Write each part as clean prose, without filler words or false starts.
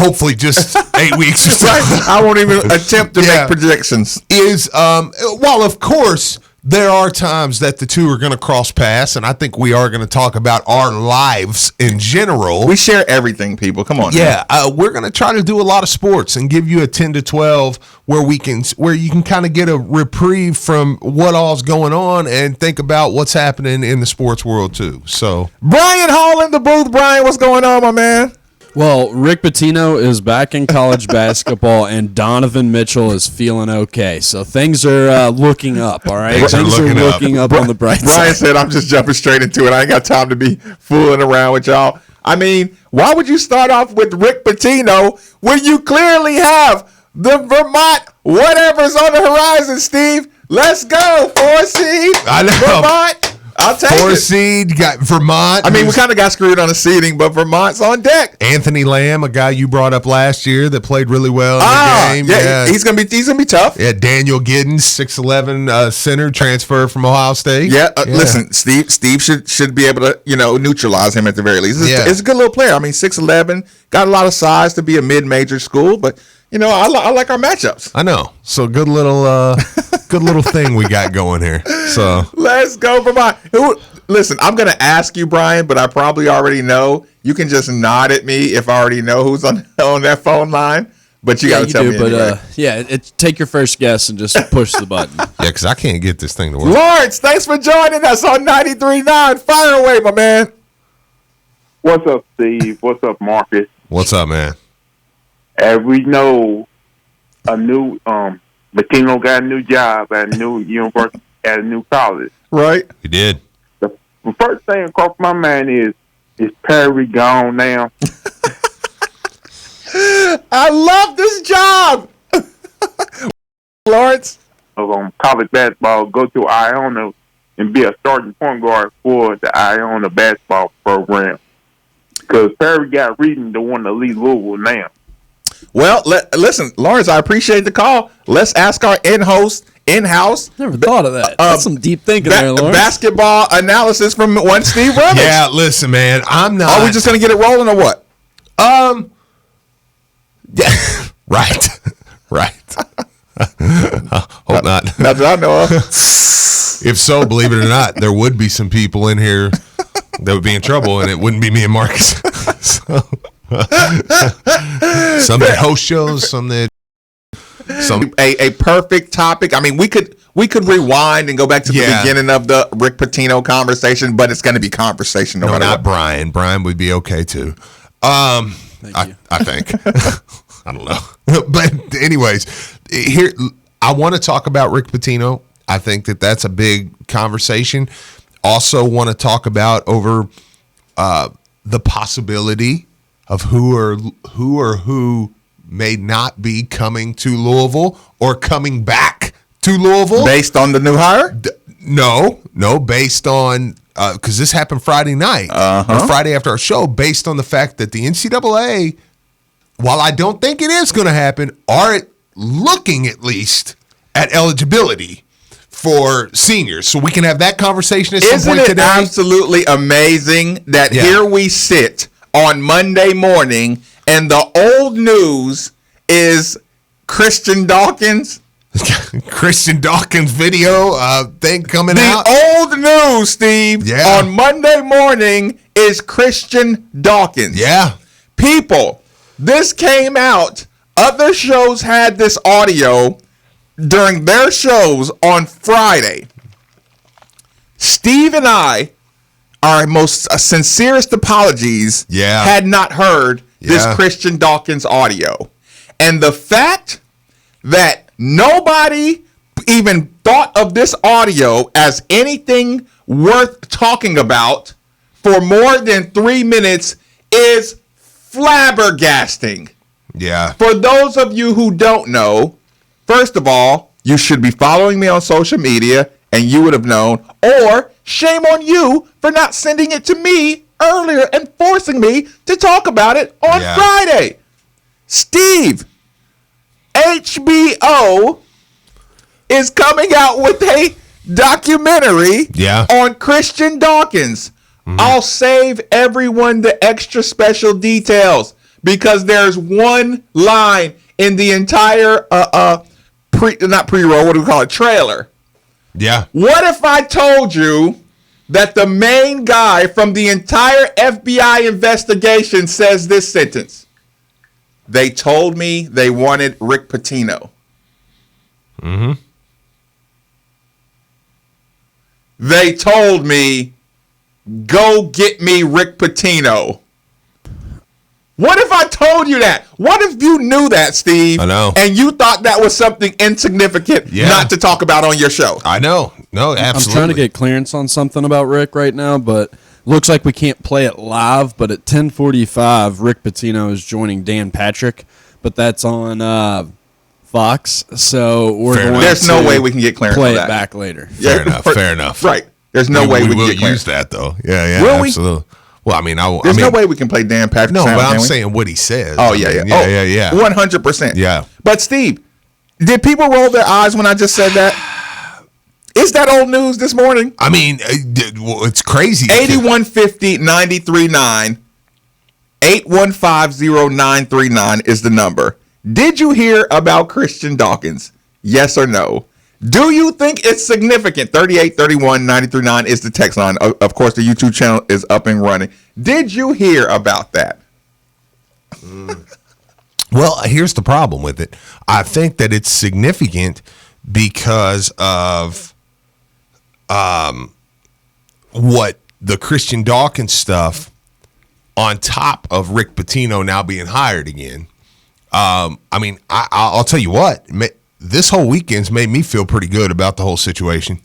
hopefully just 8 weeks or so. Right? I won't even attempt to make predictions. Well, of course, there are times that the two are going to cross paths, and I think we are going to talk about our lives in general. We share everything, people. Come on. Yeah, we're going to try to do a lot of sports and give you a 10 to 12 where you can kind of get a reprieve from what all's going on and think about what's happening in the sports world too. So, Brian Hall in the booth. Brian, what's going on, my man? Well, Rick Pitino is back in college basketball, and Donovan Mitchell is feeling okay. So things are looking up, all right? Things are looking up on the bright side. Brian said, I'm just jumping straight into it. I ain't got time to be fooling around with y'all. I mean, why would you start off with Rick Pitino when you clearly have the Vermont whatever's on the horizon, Steve? Let's go. 4 seed. I know. Vermont. I'll take 4 it. seed, got Vermont. I mean, we kind of got screwed on the seeding, but Vermont's on deck. Anthony Lamb, a guy you brought up last year that played really well in the game. Yeah, he's gonna be tough. Yeah, Daniel Giddens, 6'11" center, transfer from Ohio State. Yeah, listen, Steve should be able to neutralize him at the very least. It's a good little player. I mean, 6'11", got a lot of size to be a mid-major school, but I like our matchups. I know. So good little thing we got going here. So let's go, Vermont. Listen, I'm going to ask you, Brian, but I probably already know. You can just nod at me if I already know who's on that phone line. But you got to tell me anyway. Take your first guess and just push the button. Yeah, because I can't get this thing to work. Lawrence, thanks for joining us on 93.9. Fire away, my man. What's up, Steve? What's up, Marcus? What's up, man? As we know, Latino got a new job at a new university, at a new college. Right. He did. The first thing across my mind is Perry gone now? I love this job. Lawrence? College basketball, go to Iona and be a starting point guard for the Iona basketball program. Because Perry got reason to want to leave Louisville now. Well, listen, Lawrence, I appreciate the call. Let's ask our in-house. Never thought of that. That's some deep thinking there, Lawrence. Basketball analysis from one Steve Rummage. Yeah, listen, man, I'm not. Are we just going to get it rolling or what? Yeah, right. Hope not. Not that I know of. If so, believe it or not, there would be some people in here that would be in trouble, and it wouldn't be me and Marcus. Some that host shows, some a perfect topic. I mean, we could rewind and go back to the beginning of the Rick Pitino conversation, but it's going to be conversation. No, not Brian. Brian would be okay too. I think. I don't know. But anyways, here I want to talk about Rick Pitino. I think that's a big conversation. Also want to talk about over the possibility of who may not be coming to Louisville or coming back to Louisville. Based on the new hire? No, based on because this happened Friday night, or Friday after our show, based on the fact that the NCAA, while I don't think it is going to happen, are looking at least at eligibility for seniors. So we can have that conversation at some point today. Isn't it absolutely amazing that here we sit on Monday morning and the old news is Christian Dawkins? Christian Dawkins video thing coming out. The old news, Steve, on Monday morning is Christian Dawkins. Yeah. People, this came out. Other shows had this audio during their shows on Friday. Steve and I, our most sincerest apologies, had not heard this Christian Dawkins audio. And the fact that nobody even thought of this audio as anything worth talking about for more than 3 minutes is flabbergasting. Yeah. For those of you who don't know, first of all, you should be following me on social media and you would have known, or shame on you for not sending it to me earlier and forcing me to talk about it on Friday. Steve, HBO is coming out with a documentary on Christian Dawkins. Mm-hmm. I'll save everyone the extra special details because there's one line in the entire not pre-roll, what do we call it, trailer. Yeah. What if I told you that the main guy from the entire FBI investigation says this sentence? They told me they wanted Rick Pitino. Mm-hmm. They told me, go get me Rick Pitino. What if I told you that? What if you knew that, Steve? I know. And you thought that was something insignificant not to talk about on your show? I know. No, absolutely. I'm trying to get clearance on something about Rick right now, but looks like we can't play it live. But at 10:45, Rick Pitino is joining Dan Patrick, but that's on Fox. So we're going There's no way we can get clearance play on it that. back later. Fair enough. Right. There's no way we can will get clearance. use that, though. Yeah, Will we? absolutely. Well, I mean, There's no way we can play Dan Patrick. No, sound, but I'm can we? saying what he says. Oh, yeah. 100%. Yeah. But, Steve, did people roll their eyes when I just said that? Is that old news this morning? I mean, it's crazy. 8150-939. 8150939 is the number. Did you hear about Christian Dawkins? Yes or no? Do you think it's significant? 3831-939 is the text line. Of course, the YouTube channel is up and running. Did you hear about that? Well, here's the problem with it. I think that it's significant because of what the Christian Dawkins stuff on top of Rick Pitino now being hired again. I mean, I'll tell you what. This whole weekend's made me feel pretty good about the whole situation.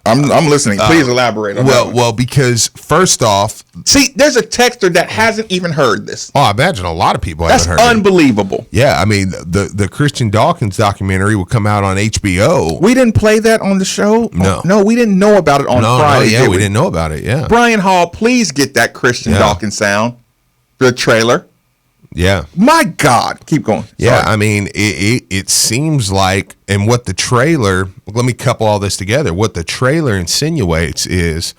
I'm listening. Please elaborate on that. Well, because first off, see, there's a texter that hasn't even heard this. Oh, I imagine a lot of people That's haven't heard unbelievable. it. Yeah, I mean, the Christian Dawkins documentary will come out on HBO. We didn't play that on the show? No, we didn't know about it on Friday. No, we didn't know about it, yeah. Brian Hall, please get that Christian Dawkins sound, the trailer. Yeah. My God. Keep going. Sorry. Yeah, I mean, it seems like, and what the trailer, let me couple all this together. What the trailer insinuates is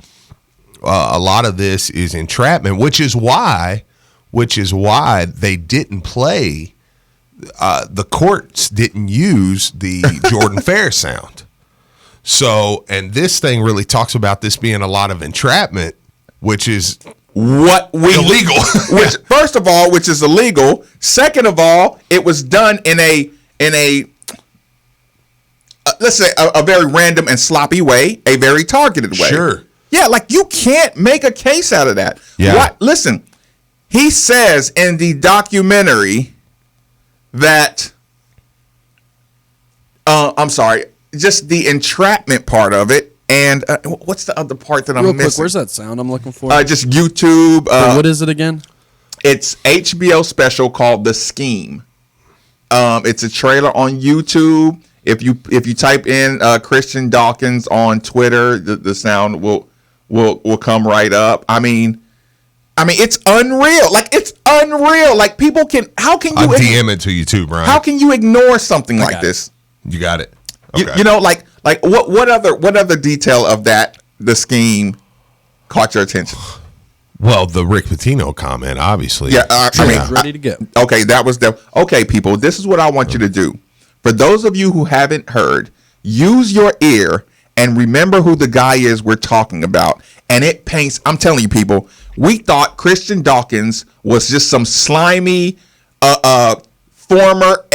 a lot of this is entrapment, which is why they didn't play, the courts didn't use the Jordan Fair sound. So, and this thing really talks about this being a lot of entrapment, which is illegal. Which, first of all, which is illegal. Second of all, it was done in a let's say a very random and sloppy way, a very targeted way. Sure. Yeah, like you can't make a case out of that. Yeah. Listen, he says in the documentary that I'm sorry, just the entrapment part of it. And what's the other part that I'm missing? Quick, where's that sound I'm looking for? Just YouTube. What is it again? It's HBO special called The Scheme. It's a trailer on YouTube. If you type in Christian Dawkins on Twitter, the sound will come right up. I mean, it's unreal. Like it's unreal. Like people can. How can you? I'll DM it to you too, Brian. How can you ignore something like this? You got it. Okay. You know, like what other detail of that The Scheme caught your attention? Well, the Rick Pitino comment, obviously. Yeah, I mean, ready to go. Okay, that was okay, people. This is what I want you to do. For those of you who haven't heard, use your ear and remember who the guy is we're talking about. And it paints. I'm telling you, people. We thought Christian Dawkins was just some slimy, former,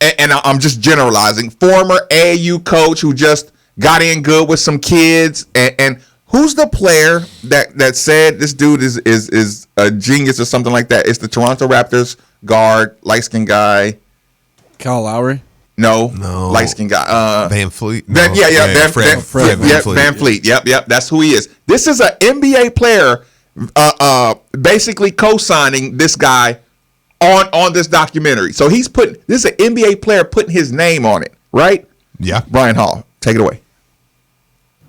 and I'm just generalizing, former AAU coach who just got in good with some kids. And who's the player that said this dude is a genius or something like that? It's the Toronto Raptors guard, light-skinned guy. Kyle Lowry? No. Light-skinned guy. Van Fleet? Van Fleet. Yep. That's who he is. This is an NBA player basically co-signing this guy on this documentary. So this is an NBA player putting his name on it, right? Yeah. Brian Hall, take it away.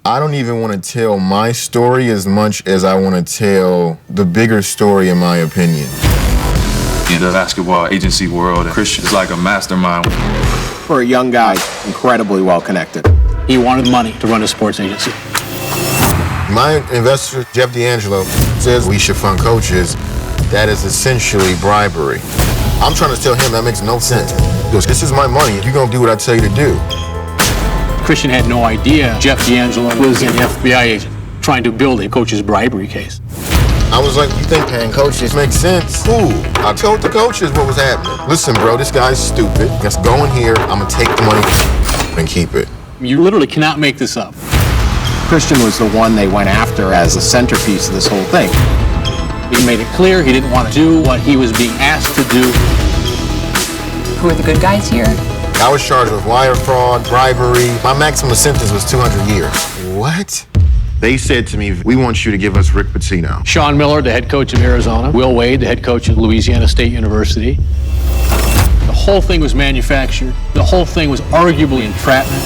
I don't even want to tell my story as much as I want to tell the bigger story, in my opinion. In the basketball agency world, Christian's like a mastermind. For a young guy, incredibly well connected. He wanted money to run a sports agency. My investor, Jeff D'Angelo, says we should fund coaches that is essentially bribery. I'm trying to tell him that makes no sense. Because this is my money. You're going to do what I tell you to do. Christian had no idea Jeff D'Angelo was an FBI agent trying to build a coach's bribery case. I was like, you think paying coaches makes sense? Fool. I told the coaches what was happening. Listen, bro, this guy's stupid. Let's go in here. I'm going to take the money and keep it. You literally cannot make this up. Christian was the one they went after as the centerpiece of this whole thing. He made it clear he didn't want to do what he was being asked to do. Who are the good guys here? I was charged with wire fraud, bribery. My maximum sentence was 200 years. What? They said to me, we want you to give us Rick Pitino. Sean Miller, the head coach of Arizona. Will Wade, the head coach of Louisiana State University. The whole thing was manufactured. The whole thing was arguably entrapment.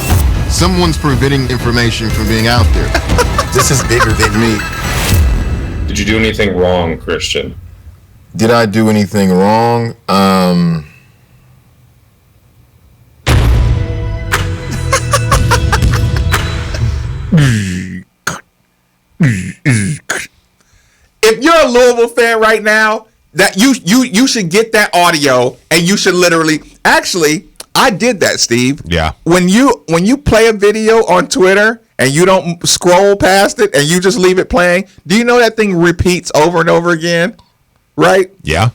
Someone's preventing information from being out there. This is bigger than me. Did you do anything wrong, Christian? Did I do anything wrong? If you're a Louisville fan right now, that you should get that audio and you should literally actually I did that, Steve. Yeah. When you play a video on Twitter and you don't scroll past it and you just leave it playing, do you know that thing repeats over and over again? Right? Yeah.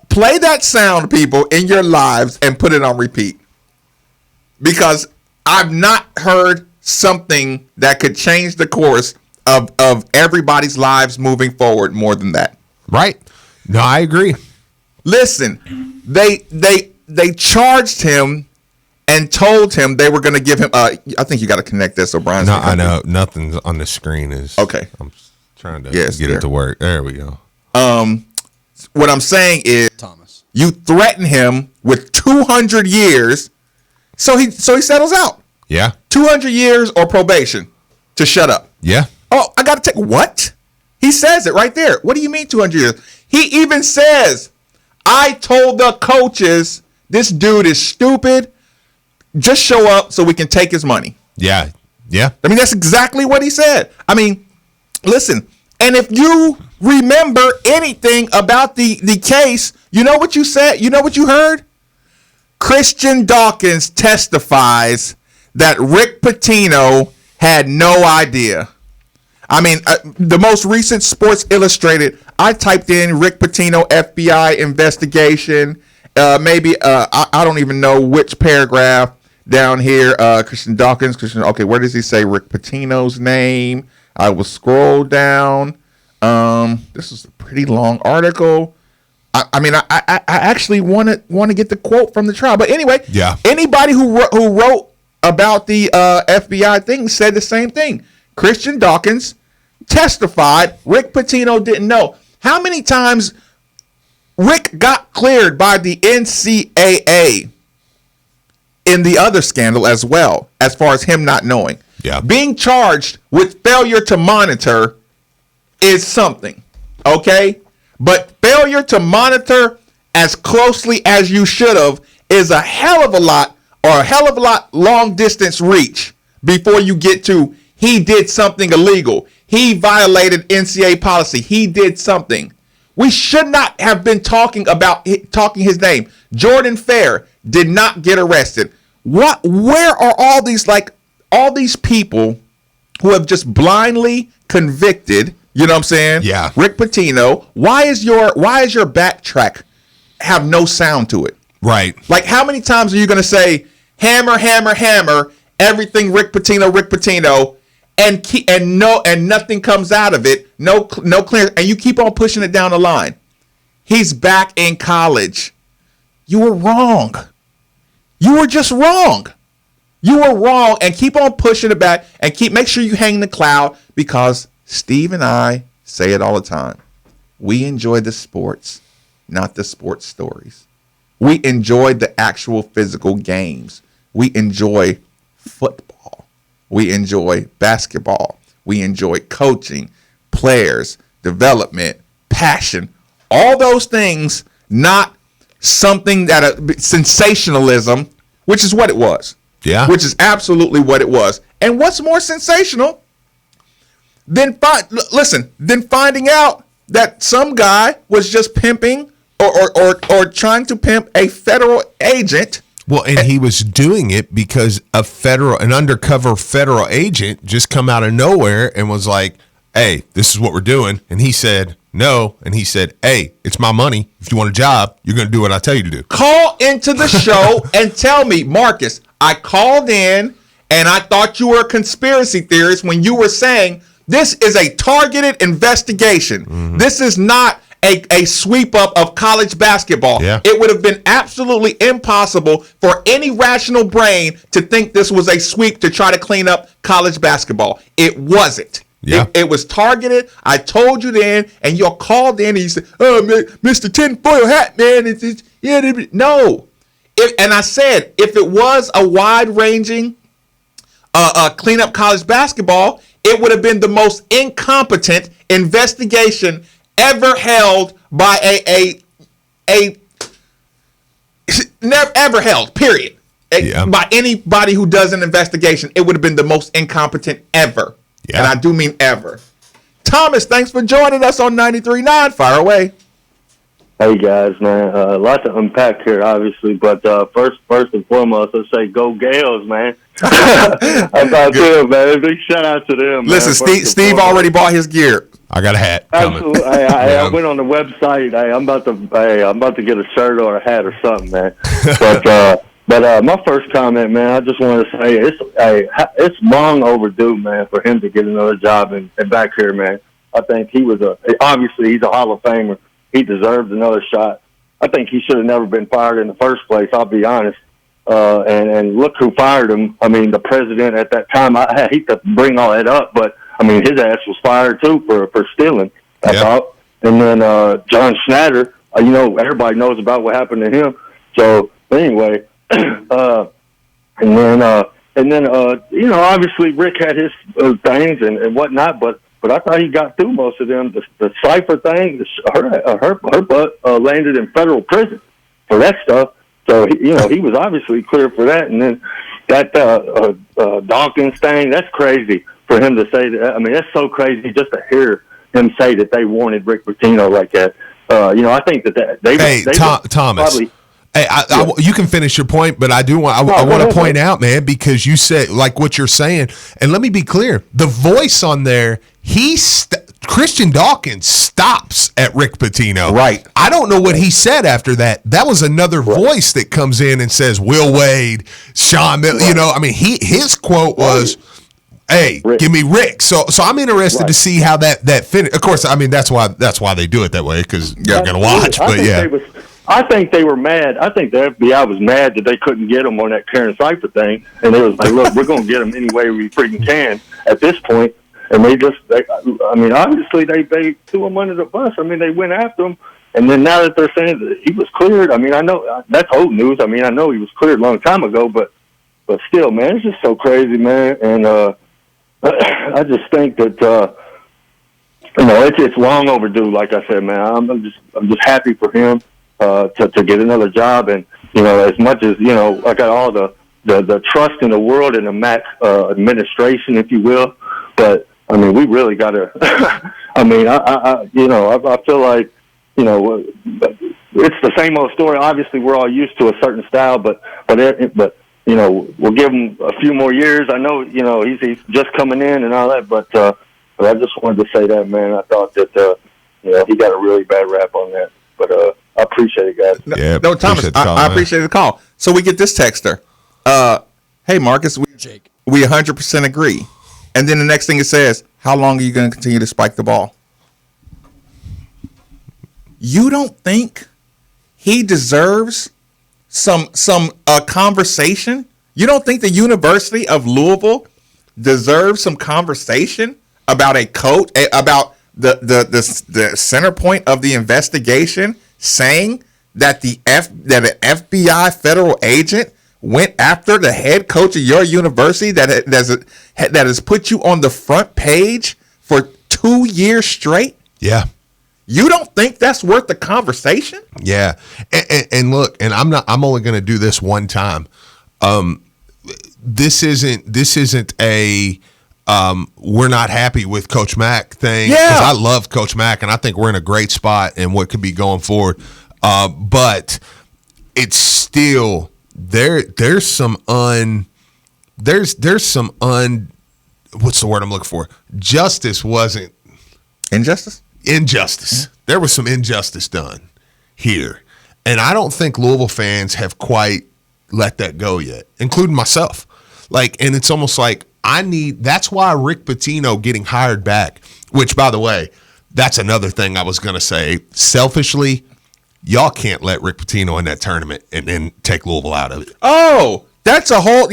Play that sound, people, in your lives and put it on repeat. Because I've not heard something that could change the course of everybody's lives moving forward more than that. Right. No, I agree. Listen, they charged him and told him they were going to give him. I think you got to connect this, O'Brien. No, I know nothing on the screen is okay. I'm trying to get it to work. There we go. What I'm saying is, Thomas, you threaten him with 200 years, so he settles out. Yeah. 200 years or probation to shut up. Yeah. Oh, I got to take what? He says it right there. What do you mean 200 years? He even says, I told the coaches this dude is stupid. Just show up so we can take his money. Yeah. Yeah. I mean, that's exactly what he said. I mean, listen, and if you remember anything about the case, you know what you said? You know what you heard? Christian Dawkins testifies that Rick Pitino had no idea. I mean, the most recent Sports Illustrated, I typed in Rick Pitino FBI investigation. I don't even know which paragraph down here. Christian Dawkins. Okay, where does he say Rick Pitino's name? I will scroll down. This is a pretty long article. I actually want to get the quote from the trial. But anyway, yeah. Anybody who wrote about the FBI thing said the same thing. Christian Dawkins testified Rick Pitino didn't know. How many times Rick got cleared by the NCAA in the other scandal as well, as far as him not knowing? Yeah. Being charged with failure to monitor is something, okay? But failure to monitor as closely as you should have is a hell of a lot, or a hell of a lot long distance reach before you get to he did something illegal. He violated NCAA policy. He did something. We should not have been talking his name. Jordan Fair did not get arrested. Where are all these people who have just blindly convicted, you know what I'm saying? Yeah. Rick Pitino. Why is your backtrack have no sound to it? Right. Like, how many times are you going to say hammer, hammer, hammer, everything Rick Pitino, and nothing comes out of it, no clearance, and you keep on pushing it down the line. He's back in college. You were wrong. You were just wrong. You were wrong, and keep on pushing it back, and make sure you hang the cloud, because Steve and I say it all the time. We enjoy the sports, not the sports stories. We enjoy the actual physical games. We enjoy football. We enjoy basketball. We enjoy coaching, players, development, passion, all those things, not something that sensationalism, which is what it was. Yeah. Which is absolutely what it was. And what's more sensational than finding out that some guy was just pimping or trying to pimp a federal agent. Well, and he was doing it because an undercover federal agent just come out of nowhere and was like, hey, this is what we're doing. And he said, no. And he said, hey, it's my money. If you want a job, you're going to do what I tell you to do. Call into the show and tell me, Marcus, I called in and I thought you were a conspiracy theorist when you were saying this is a targeted investigation. Mm-hmm. This is not a sweep up of college basketball. Yeah. It would have been absolutely impossible for any rational brain to think this was a sweep to try to clean up college basketball. It wasn't. Yeah. It was targeted. I told you then, and you called in and you said, oh, man, Mr. Tinfoil Hat, man. No. And I said, if it was a wide-ranging cleanup college basketball, it would have been the most incompetent investigation ever held by never ever held, period. By anybody who does an investigation. It would have been the most incompetent ever. Yeah. And I do mean ever. Thomas, thanks for joining us on 93.9. Fire away. Hey, guys, man. A lot to unpack here, obviously. But first and foremost, let's say go Gales, man. About them, man. Big shout out to them. Listen, Steve already bought his gear. I got a hat. Absolutely. I went on the website. I'm about to get a shirt or a hat or something, man. But my first comment, man, I just want to say it's long overdue, man, for him to get another job and back here, man. I think obviously he's a Hall of Famer. He deserved another shot. I think he should have never been fired in the first place, I'll be honest. And look who fired him. I mean, the president at that time, I hate to bring all that up, but I mean, his ass was fired too for stealing, I thought. And then John Schnatter, everybody knows about what happened to him. So anyway, and then obviously Rick had his things and whatnot, but I thought he got through most of them. The cipher thing, her butt landed in federal prison for that stuff. So he was obviously clear for that. And then that Dawkins thing, that's crazy for him to say that. I mean, that's so crazy just to hear him say that they wanted Rick Pitino like that. I think that they Thomas. Probably, hey, you can finish your point, but I want to point out, man, because you said like what you're saying, and let me be clear: the voice on there, Christian Dawkins stops at Rick Pitino. Right. I don't know what he said after that. That was another voice that comes in and says Will Wade, Sean Miller. Right. I mean, his quote was, "Hey, Rick. Give me Rick." So I'm interested to see how that finished. Of course, I mean that's why they do it that way because you're gonna watch. But yeah. I think they were mad. I think the FBI was mad that they couldn't get him on that Karen Cipher thing, and they was like, "Look, we're going to get him any way we freaking can." At this point, and obviously they threw him under the bus. I mean, they went after him, and then now that they're saying that he was cleared, I mean, I know that's old news. I mean, I know he was cleared a long time ago, but still, man, it's just so crazy, man. And I just think that it's long overdue. Like I said, man, I'm just happy for him. To get another job, and as much as I got all the trust in the world in the MAC administration, if you will, but I mean we really got to. I mean, I feel like it's the same old story. Obviously, we're all used to a certain style, but we'll give him a few more years. I know he's just coming in and all that, but I just wanted to say that, man. I thought that he got a really bad rap on that, but. I appreciate it, guys. Yeah, no, Thomas, I appreciate the call. So we get this texter. Hey, Marcus, we 100% agree. And then the next thing it says, how long are you going to continue to spike the ball? You don't think he deserves some conversation? You don't think the University of Louisville deserves some conversation about a coach, about the center point of the investigation? Saying that an FBI federal agent went after the head coach of your university that has put you on the front page for 2 years straight? Yeah. You don't think that's worth the conversation? Yeah. And look, and I'm only going to do this one time. This isn't a we're not happy with Coach Mack thing. Yeah. Because I love Coach Mack, and I think we're in a great spot and what could be going forward. But it's still there's some what's the word I'm looking for? Justice wasn't injustice. Injustice. There was some injustice done here, and I don't think Louisville fans have quite let that go yet, including myself. And it's almost like that's why Rick Pitino getting hired back, which, by the way, that's another thing I was going to say. Selfishly, y'all can't let Rick Pitino in that tournament and then take Louisville out of it. Oh, that's a whole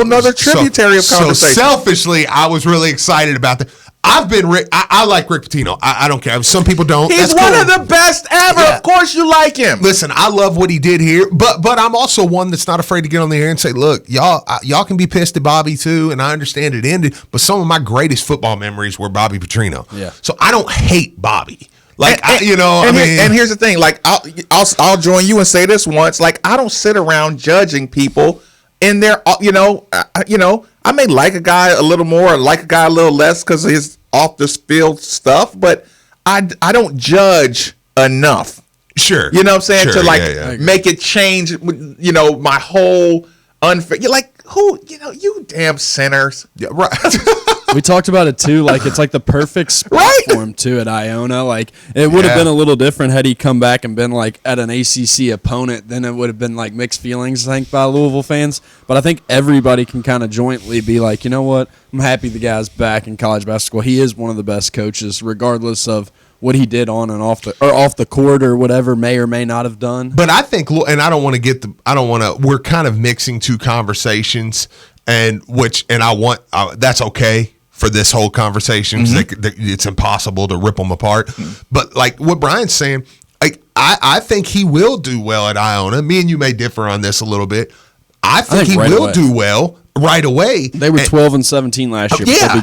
nother tributary of conversation. So selfishly, I was really excited about that. I like Rick Pitino. I don't care. Some people don't. He's one of the best ever. Yeah. Of course you like him. Listen, I love what he did here, but I'm also one that's not afraid to get on the air and say, look, y'all can be pissed at Bobby too, and I understand it ended, but some of my greatest football memories were Bobby Petrino. Yeah. So I don't hate Bobby. And here's the thing. I'll join you and say this once. I don't sit around judging people in their, I may like a guy a little more, or like a guy a little less because of his off the field stuff, but I don't judge enough. Sure. You know what I'm saying? Make it change, my whole unfair. You're like, who, you damn sinners. Yeah, right. We talked about it too. It's the perfect spot for him too at Iona. It would have been a little different had he come back and been at an ACC opponent. Then it would have been mixed feelings, I think, by Louisville fans. But I think everybody can kind of jointly be like, you know what? I'm happy the guy's back in college basketball. He is one of the best coaches, regardless of what he did on and off the court or whatever may or may not have done. But I think, and I don't want to we're kind of mixing two conversations, and that's okay for this whole conversation. Mm-hmm. It's impossible to rip them apart. Mm-hmm. But what Brian's saying, I think he will do well at Iona. Me and you may differ on this a little bit. I think he will do well right away. They were 12-17 last year. Yeah,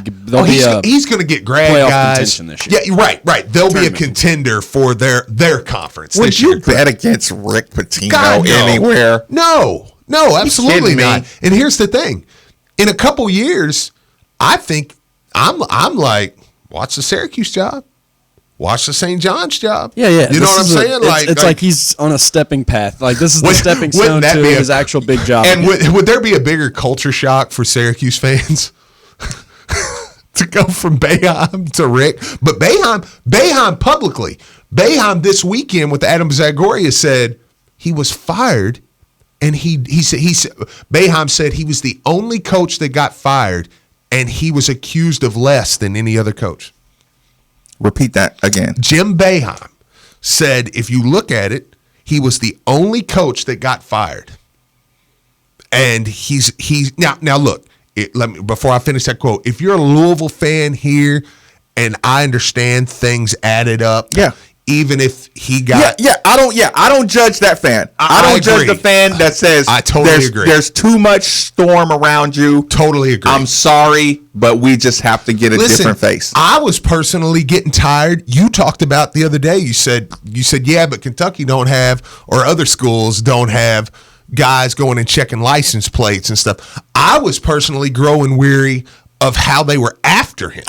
he's going to get grad guys this year. Yeah, right. They'll be a contender for their conference. Would you bet against Rick Pitino anywhere? No, absolutely not. And here's the thing: in a couple years, I think I'm like, watch the Syracuse job. Watch the St. John's job. Yeah. You know what I'm saying? It's like he's on a stepping path. This is the stepping stone to his actual big job. And would there be a bigger culture shock for Syracuse fans to go from Boeheim to Rick? But Boeheim publicly, this weekend with Adam Zagoria said he was fired, and he said Boeheim said he was the only coach that got fired, and he was accused of less than any other coach. Repeat that again. Jim Boeheim said, if you look at it, he was the only coach that got fired. And he's now look, before I finish that quote, if you're a Louisville fan here, and I understand things added up. Yeah. Even if he got I don't judge that fan. I don't judge the fan that says I totally agree. There's too much storm around you. Totally agree. I'm sorry, but we just have to get a different face. I was personally getting tired. You talked about the other day. You said yeah, but Kentucky don't have, or other schools don't have, guys going and checking license plates and stuff. I was personally growing weary of how they were after him.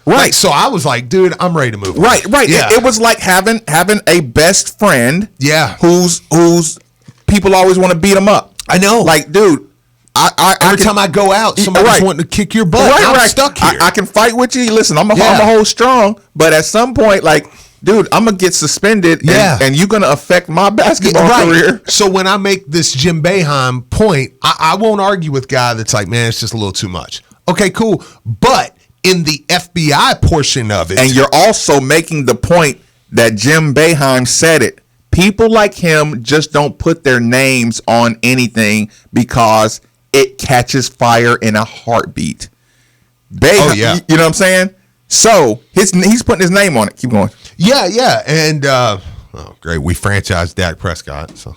Right. So I was like, dude, I'm ready to move on. Right. Yeah. It was like having a best friend. Yeah. Who's people always want to beat him up. I know. Dude, every time I go out, somebody's wanting to kick your butt. I'm stuck here. I can fight with you. Listen, I'm a hold strong, but at some point, dude, I'm gonna get suspended. And you're gonna affect my basketball career. So when I make this Jim Boeheim point, I won't argue with a guy that's like, man, it's just a little too much. Okay, cool, but in the FBI portion of it. And you're also making the point that Jim Boeheim said it. People like him just don't put their names on anything because it catches fire in a heartbeat. Boeheim, you know what I'm saying? So he's putting his name on it. Keep going. Yeah. And, great. We franchised Dak Prescott. So.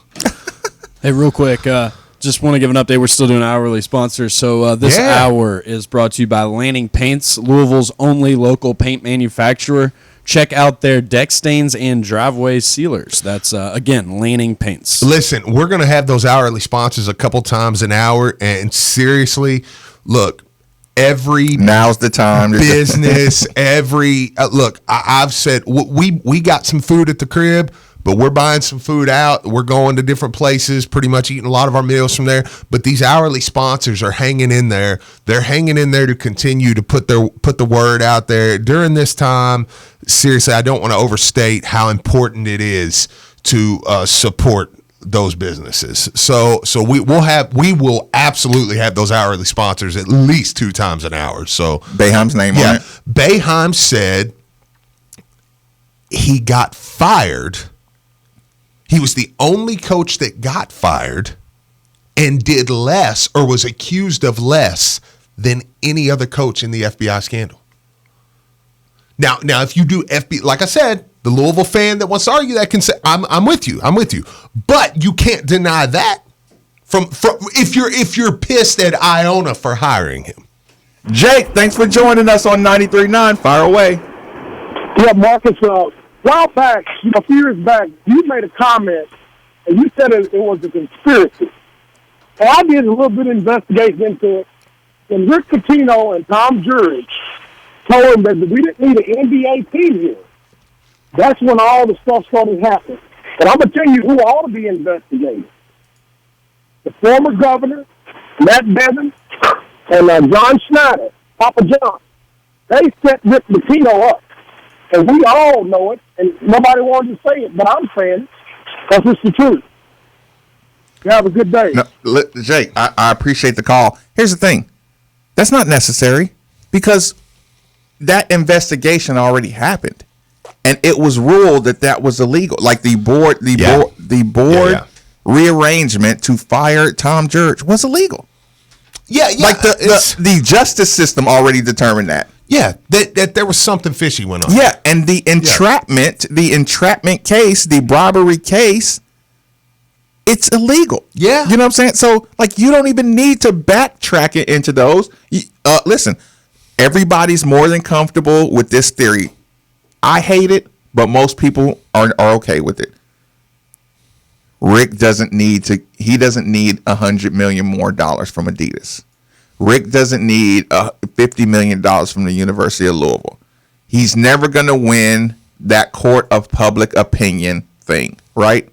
Hey, real quick. Just want to give an update. We're still doing hourly sponsors. So this hour is brought to you by Lanning Paints, Louisville's only local paint manufacturer. Check out their deck stains and driveway sealers. That's, again, Lanning Paints. Listen, we're going to have those hourly sponsors a couple times an hour. And seriously, look, now's the time. Business, look, I've said we got some food at the crib, but we're buying some food out. We're going to different places, pretty much eating a lot of our meals from there. But these hourly sponsors are hanging in there. They're hanging in there to continue to put the word out there during this time. Seriously, I don't want to overstate how important it is to support those businesses. So we will absolutely have those hourly sponsors at least 2 times an hour. So Boeheim's name on it. Boeheim said he got fired. He was the only coach that got fired and did less or was accused of less than any other coach in the FBI scandal. Now if you do FBI, like I said, the Louisville fan that wants to argue that can say, I'm with you. But you can't deny that from if you're pissed at Iona for hiring him. Jake, thanks for joining us on 93.9. Fire away. Yeah, Marcus, a while back, a few years back, you made a comment, and you said it was a conspiracy. And I did a little bit of investigation into it, and Rick Pitino and Tom Jurich told him that we didn't need an NBA team here. That's when all the stuff started happening. And I'm going to tell you who ought to be investigated. The former governor, Matt Bevin, and John Schneider, Papa John. They set Rick Pitino up. And we all know it, and nobody wanted to say it, but I'm saying it because it's the truth. You have a good day. No, Jake, I appreciate the call. Here's the thing. That's not necessary because that investigation already happened. And it was ruled that was illegal. Like the board rearrangement to fire Tom Jurich was illegal. Yeah. Like the justice system already determined that. Yeah, that there was something fishy went on. Yeah, and the entrapment case, the bribery case, it's illegal. Yeah. You know what I'm saying? So, like, you don't even need to backtrack it into those. Listen, everybody's more than comfortable with this theory. I hate it, but most people are okay with it. Rick doesn't need $100 million more from Adidas. Rick doesn't need $50 million from the University of Louisville. He's never going to win that court of public opinion thing, right?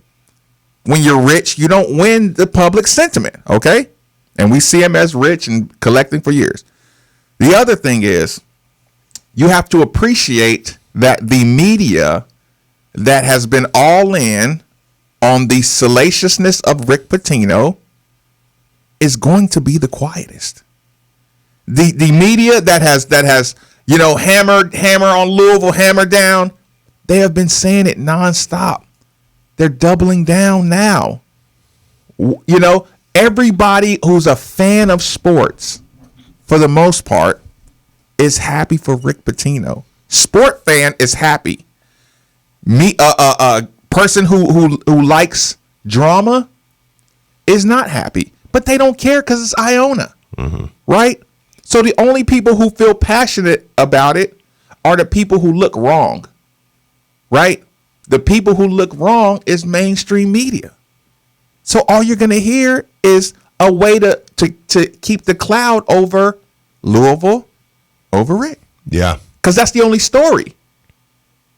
When you're rich, you don't win the public sentiment, okay? And we see him as rich and collecting for years. The other thing is you have to appreciate that the media that has been all in on the salaciousness of Rick Pitino is going to be the quietest. The media that has hammer on Louisville, hammer down, they have been saying it nonstop. They're doubling down now. Everybody who's a fan of sports, for the most part, is happy for Rick Pitino. Sport fan is happy. Person who likes drama is not happy, but they don't care because it's Iona, right? So the only people who feel passionate about it are the people who look wrong, right? The people who look wrong is mainstream media. So all you're going to hear is a way to keep the cloud over Louisville, over Rick. Yeah. Because that's the only story.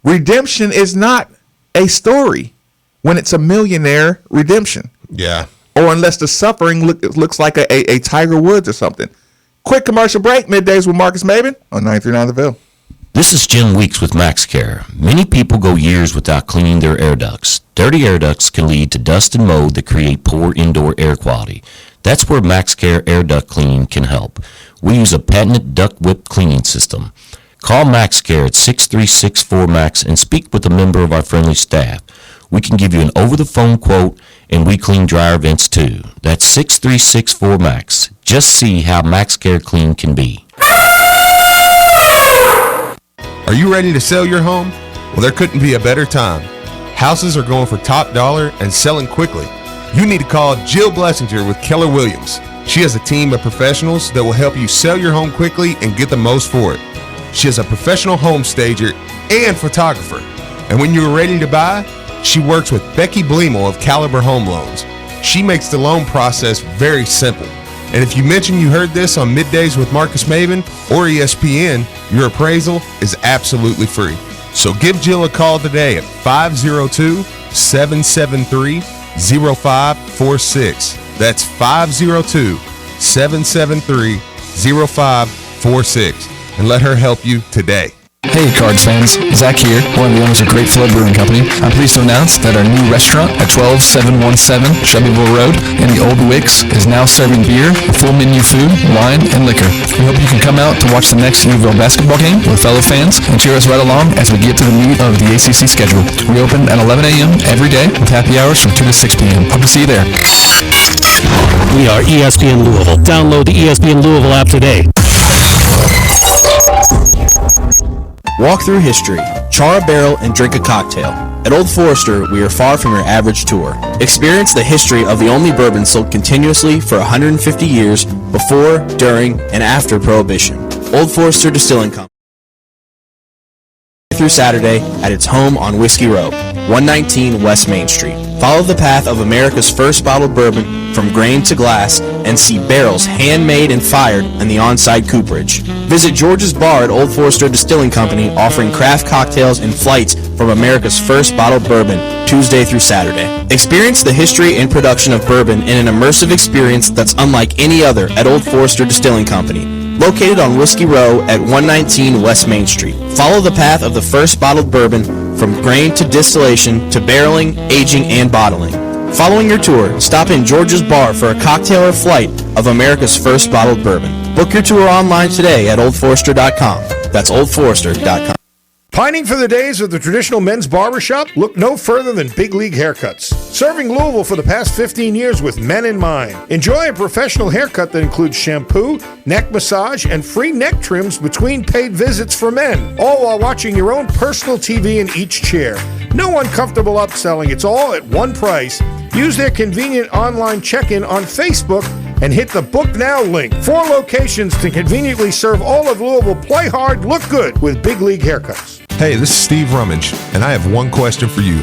Redemption is not a story when it's a millionaire redemption. Yeah. Or unless the suffering looks like a Tiger Woods or something. Quick commercial break. Middays with Marcus Maben on 93.9 The Ville. This is Jim Weeks with MaxCare. Many people go years without cleaning their air ducts. Dirty air ducts can lead to dust and mold that create poor indoor air quality. That's where MaxCare air duct cleaning can help. We use a patented duct whip cleaning system. Call MaxCare at 6364-MAX and speak with a member of our friendly staff. We can give you an over-the-phone quote, and we clean dryer vents too. That's 6364-MAX. Just see how MaxCare clean can be. Are you ready to sell your home? Well, there couldn't be a better time. Houses are going for top dollar and selling quickly. You need to call Jill Blessinger with Keller Williams. She has a team of professionals that will help you sell your home quickly and get the most for it. She is a professional home stager and photographer. And when you're ready to buy, she works with Becky Bleemel of Caliber Home Loans. She makes the loan process very simple. And if you mention you heard this on Middays with Marcus Maven or ESPN, your appraisal is absolutely free. So give Jill a call today at 502-773-0546. That's 502-773-0546. And let her help you today. Hey Cards fans, Zach here, one of the owners of Great Flood Brewing Company. I'm pleased to announce that our new restaurant at 12717 Shelbyville Road in the Old Wicks is now serving beer, a full menu food, wine, and liquor. We hope you can come out to watch the next Louisville basketball game with fellow fans and cheer us right along as we get to the meat of the ACC schedule. We open at 11 a.m. every day with happy hours from 2 to 6 p.m. Hope to see you there. We are ESPN Louisville. Download the ESPN Louisville app today. Walk through history, char a barrel, and drink a cocktail. At Old Forester, we are far from your average tour. Experience the history of the only bourbon sold continuously for 150 years before, during, and after Prohibition. Old Forester Distilling Company. Through Saturday at its home on Whiskey Row, 119 West Main Street. Follow the path of America's first bottled bourbon from grain to glass and see barrels handmade and fired in the on-site cooperage. Visit George's Bar at Old Forester Distilling Company, offering craft cocktails and flights from America's first bottled bourbon Tuesday through Saturday. Experience the history and production of bourbon in an immersive experience that's unlike any other at Old Forester Distilling Company, located on Whiskey Row at 119 West Main Street. Follow the path of the first bottled bourbon from grain to distillation to barreling, aging, and bottling. Following your tour, stop in George's Bar for a cocktail or flight of America's first bottled bourbon. Book your tour online today at oldforester.com. That's oldforester.com. Pining for the days of the traditional men's barbershop? Look no further than Big League Haircuts. Serving Louisville for the past 15 years with men in mind. Enjoy a professional haircut that includes shampoo, neck massage, and free neck trims between paid visits for men, all while watching your own personal TV in each chair. No uncomfortable upselling. It's all at one price. Use their convenient online check-in on Facebook and hit the Book Now link. 4 locations to conveniently serve all of Louisville. Play hard, look good with Big League Haircuts. Hey, this is Steve Rummage, and I have one question for you.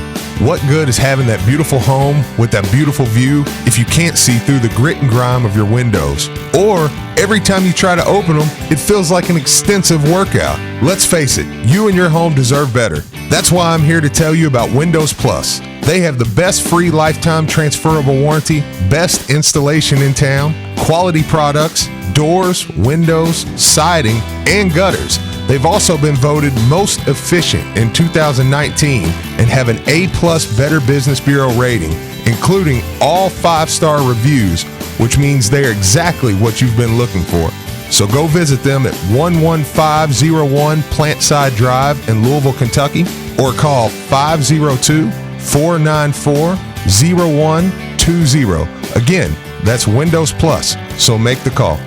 What good is having that beautiful home with that beautiful view if you can't see through the grit and grime of your windows? Or every time you try to open them, it feels like an extensive workout. Let's face it, you and your home deserve better. That's why I'm here to tell you about Windows Plus. They have the best free lifetime transferable warranty, best installation in town, quality products, doors, windows, siding, and gutters. They've also been voted most efficient in 2019 and have an A+ Better Business Bureau rating, including all 5-star reviews, which means they're exactly what you've been looking for. So go visit them at 11501 Plantside Drive in Louisville, Kentucky, or call 502-494-0120. Again, that's Windows Plus, so make the call.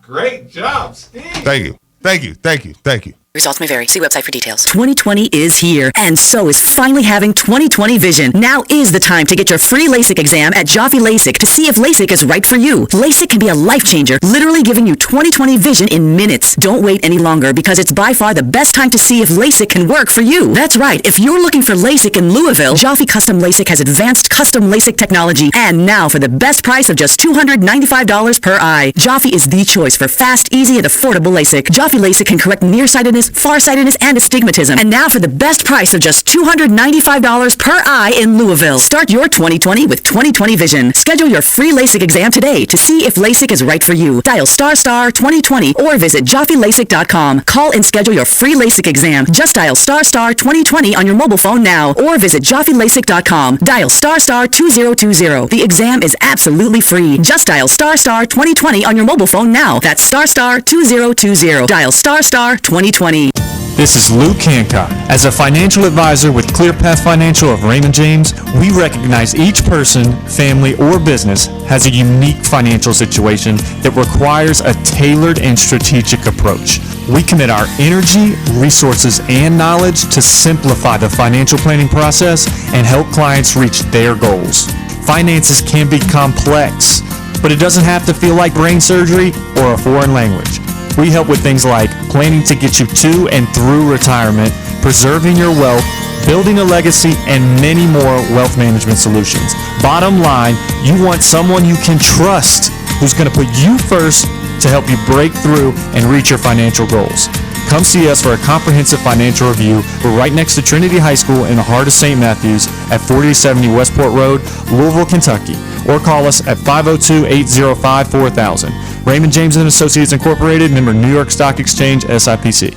Great job, Steve. Thank you. Thank you. Thank you. Thank you. Results may vary. See website for details. 2020 is here, and so is finally having 2020 vision. Now is the time to get your free LASIK exam at Jaffe LASIK to see if LASIK is right for you. LASIK can be a life changer, literally giving you 2020 vision in minutes. Don't wait any longer because it's by far the best time to see if LASIK can work for you. That's right. If you're looking for LASIK in Louisville, Jaffe Custom LASIK has advanced custom LASIK technology, and now for the best price of just $295 per eye. Jaffe is the choice for fast, easy, and affordable LASIK. Jaffe LASIK can correct nearsightedness, farsightedness, and astigmatism. And now for the best price of just $295 per eye in Louisville. Start your 2020 with 2020 vision. Schedule your free LASIK exam today to see if LASIK is right for you. Dial ** 2020 or visit JaffeLASIK.com. Call and schedule your free LASIK exam. Just dial ** 2020 on your mobile phone now or visit JaffeLASIK.com. Dial ** 2020. The exam is absolutely free. Just dial ** 2020 on your mobile phone now. That's ** 2020. Dial ** 2020. This is Luke Hancock. As a financial advisor with ClearPath Financial of Raymond James, we recognize each person, family, or business has a unique financial situation that requires a tailored and strategic approach. We commit our energy, resources, and knowledge to simplify the financial planning process and help clients reach their goals. Finances can be complex, but it doesn't have to feel like brain surgery or a foreign language. We help with things like planning to get you to and through retirement, preserving your wealth, building a legacy, and many more wealth management solutions. Bottom line, you want someone you can trust who's going to put you first to help you break through and reach your financial goals. Come see us for a comprehensive financial review. We're right next to Trinity High School in the heart of St. Matthews at 4070 Westport Road, Louisville, Kentucky. Or call us at 502-805-4000. Raymond James & Associates Incorporated, member New York Stock Exchange, SIPC.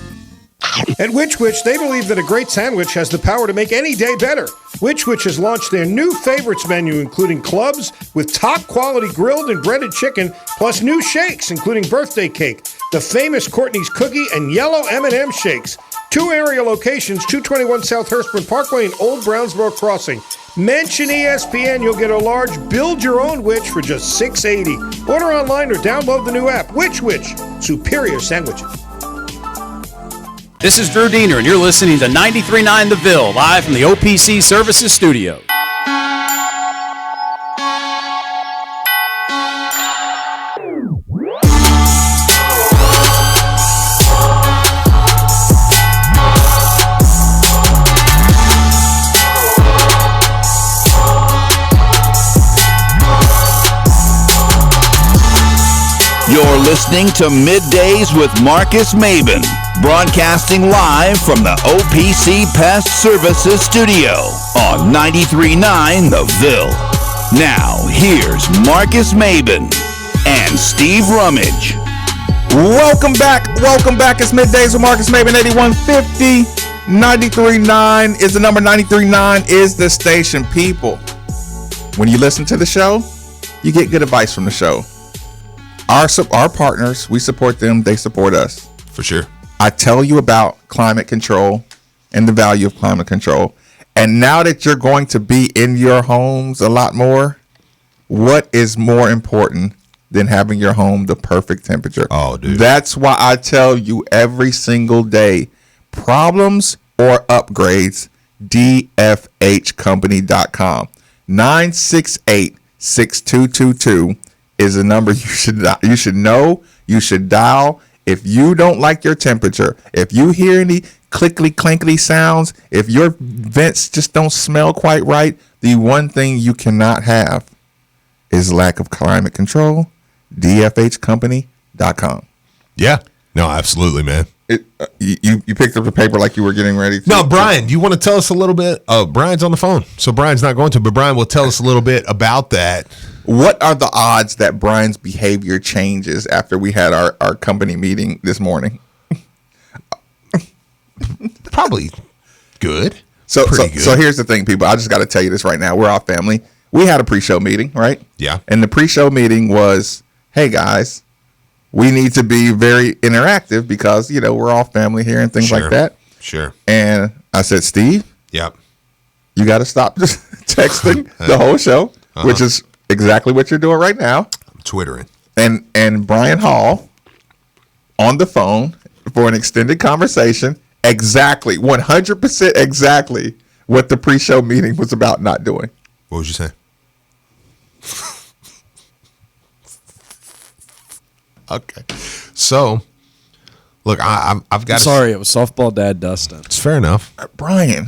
At Which they believe that a great sandwich has the power to make any day better. Which has launched their new favorites menu, including clubs with top quality grilled and breaded chicken, plus new shakes, including birthday cake, the famous Courtney's cookie, and yellow M&M shakes. 2 area locations, 221 South Hurstburn Parkway and Old Brownsboro Crossing. Mention ESPN, you'll get a large build-your-own Which for just $6.80. Order online or download the new app. Which, superior sandwiches. This is Drew Diener, and you're listening to 93.9 The Ville, live from the OPC Services Studio. You're listening to Middays with Marcus Maben, broadcasting live from the OPC Pest Services Studio on 93.9 The Ville. Now, here's Marcus Maben and Steve Rummage. Welcome back. It's Middays with Marcus Maben, 8150. 93.9 is the number. 93.9 is the station. People, when you listen to the show, you get good advice from the show. Our partners, we support them, they support us. For sure. I tell you about climate control and the value of climate control. And now that you're going to be in your homes a lot more, what is more important than having your home the perfect temperature? Oh, dude. That's why I tell you every single day, problems or upgrades, dfhcompany.com. 968-6222 is a number you should know, you should dial. If you don't like your temperature, if you hear any clickly clankly sounds, if your vents just don't smell quite right, the one thing you cannot have is lack of climate control. dfhcompany.com. Yeah. No, absolutely, man. You picked up the paper like you were getting ready to. No, Brian, you want to tell us a little bit? Oh, Brian's on the phone, so Brian's not going to, but Brian will tell us a little bit about that. What are the odds that Brian's behavior changes after we had our company meeting this morning? Probably good. So here's the thing, people. I just got to tell you this right now. We're all family. We had a pre-show meeting, right? Yeah. And the pre-show meeting was, hey, guys, we need to be very interactive because, we're all family here and things like that. Sure. And I said, Steve. Yep. You got to stop just texting the whole show, which is exactly what you're doing right now. I'm twittering. And Brian Hall on the phone for an extended conversation, exactly, 100% exactly what the pre-show meeting was about not doing. What would you say? Okay. So, look, I've got. Sorry, it was softball dad Dustin. It's fair enough. Brian.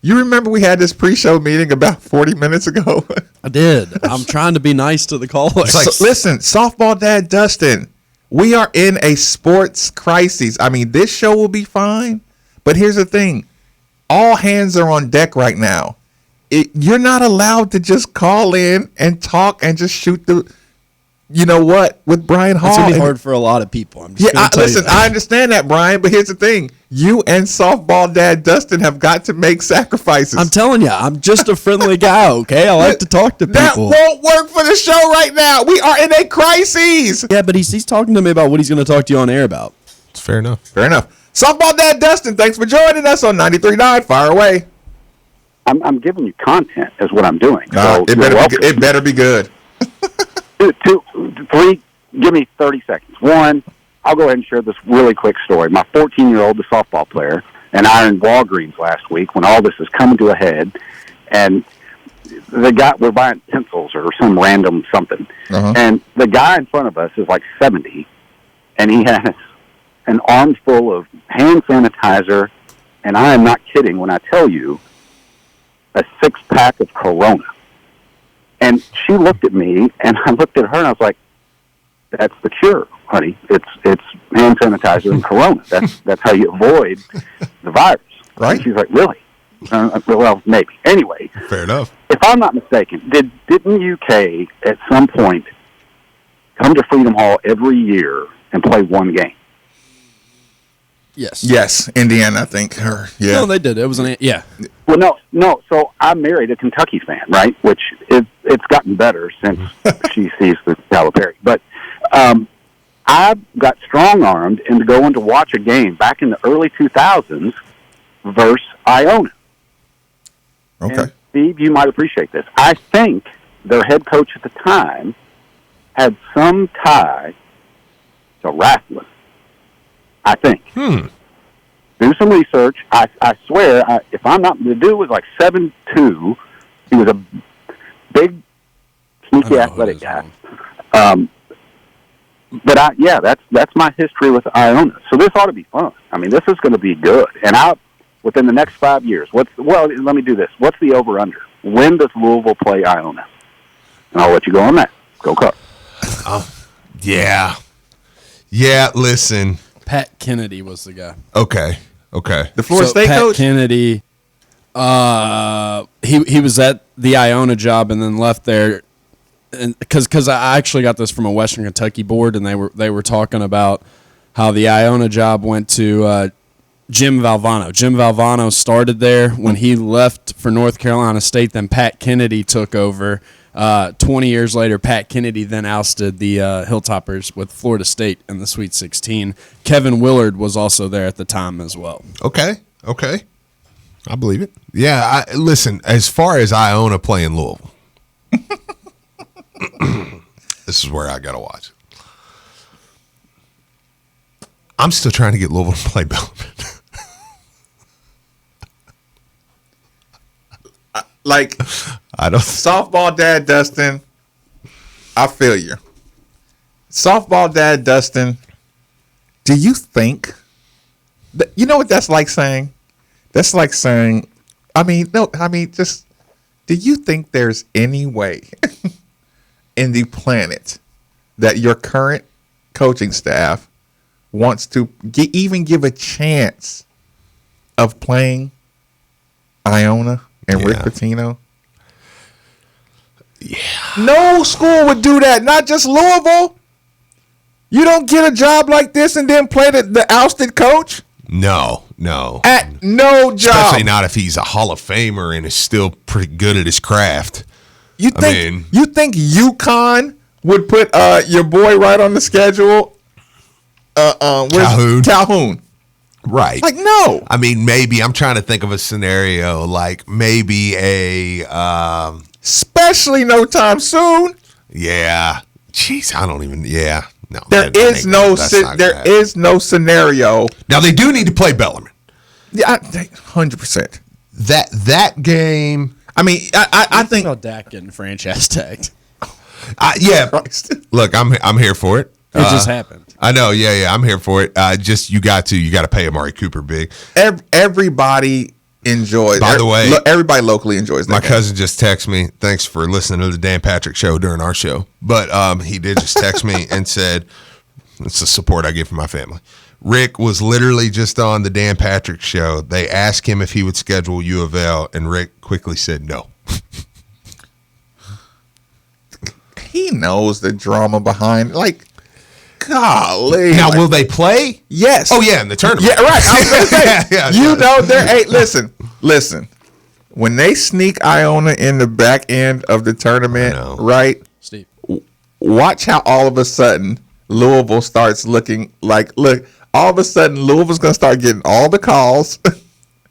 You remember we had this pre-show meeting about 40 minutes ago? I did. I'm trying to be nice to the callers. Listen, softball dad Dustin, we are in a sports crisis. I mean, this show will be fine, but here's the thing. All hands are on deck right now. You're not allowed to just call in and talk and just shoot the... You know what? With Brian Hall, it's gonna be hard for a lot of people. I'm just listen. I understand that, Brian, but here's the thing: you and softball dad Dustin have got to make sacrifices. I'm telling you, I'm just a friendly guy. Okay, I like to talk to people. That won't work for the show right now. We are in a crisis. Yeah, but he's talking to me about what he's going to talk to you on air about. It's fair enough. Fair enough. Softball dad Dustin, thanks for joining us on 93.9. Fire away. I'm giving you content, is what I'm doing. So it better be good. Two, three, give me 30 seconds. One, I'll go ahead and share this really quick story. My 14-year-old, the softball player, and I were in Walgreens last week when all this is coming to a head, and we're buying pencils or some random something, and the guy in front of us is like 70, and he has an armful of hand sanitizer, and I am not kidding when I tell you, a 6-pack of Corona. And she looked at me, and I looked at her, and I was like, "That's the cure, honey. It's hand sanitizer and Corona. That's how you avoid the virus." Right? And she's like, "Really?" Well, maybe. Anyway, fair enough. If I'm not mistaken, didn't UK at some point come to Freedom Hall every year and play one game? Yes, Indiana, I think. No, they did. It was yeah. Well, no. So I married a Kentucky fan, right? Which it's gotten better since she sees the Calipari. But I got strong-armed into going to watch a game back in the early 2000s versus Iona. Okay. And Steve, you might appreciate this. I think their head coach at the time had some tie to wrestling. I think. Do some research. I swear, if I'm not, the dude was like 7'2". He was a big, sneaky, athletic guy. But that's my history with Iona. So this ought to be fun. I mean, this is going to be good. And within the next 5 years, let me do this. What's the over/under? When does Louisville play Iona? And I'll let you go on that. Go Cup. Yeah. Listen, Pat Kennedy was the guy. Okay. The Florida State Pat coach? Kennedy, he was at the Iona job and then left there, and because I actually got this from a Western Kentucky board, and they were talking about how the Iona job went to Jim Valvano. Jim Valvano started there when he left for North Carolina State. Then Pat Kennedy took over. 20 years later, Pat Kennedy then ousted the Hilltoppers with Florida State in the Sweet 16. Kevin Willard was also there at the time as well. Okay. I believe it. Yeah, listen, as far as Iona playing Louisville, this is where I got to watch. I'm still trying to get Louisville to play Bellarmine. I don't. Softball dad Dustin, I feel you. Softball dad Dustin, do you think that, you know what that's like saying? That's like saying, just, do you think there's any way in the planet that your current coaching staff wants to even give a chance of playing Iona and Rick Pitino? Yeah. No school would do that, not just Louisville. You don't get a job like this and then play the ousted coach? No. At no job. Especially not if he's a Hall of Famer and is still pretty good at his craft. You think UConn would put your boy right on the schedule? Calhoun. Right. Like, no. I mean, maybe I'm trying to think of a scenario like maybe especially no time soon. Yeah. Jeez, I don't even. Yeah. No. There is no scenario. Now they do need to play Bellarmine. Yeah, 100%. That game. I mean, I think about Dak getting franchise tagged. Yeah. Look, I'm here for it. It just happened. I know. Yeah. I'm here for it. You got to pay Amari Cooper big. Everybody enjoys. By the way, everybody locally enjoys that. My cousin just texted me. Thanks for listening to the Dan Patrick Show during our show. But he did just text me and said, "It's the support I get from my family." Rick was literally just on the Dan Patrick Show. They asked him if he would schedule U of L, and Rick quickly said no. He knows the drama behind, like, golly. Now, will they play? Yes. Oh, yeah, in the tournament. Yeah, right. I was gonna say, yeah. Know, they're. Hey, listen. When they sneak Iona in the back end of the tournament, right? Steve, watch how all of a sudden Louisville starts looking like. Look, all of a sudden Louisville's gonna start getting all the calls.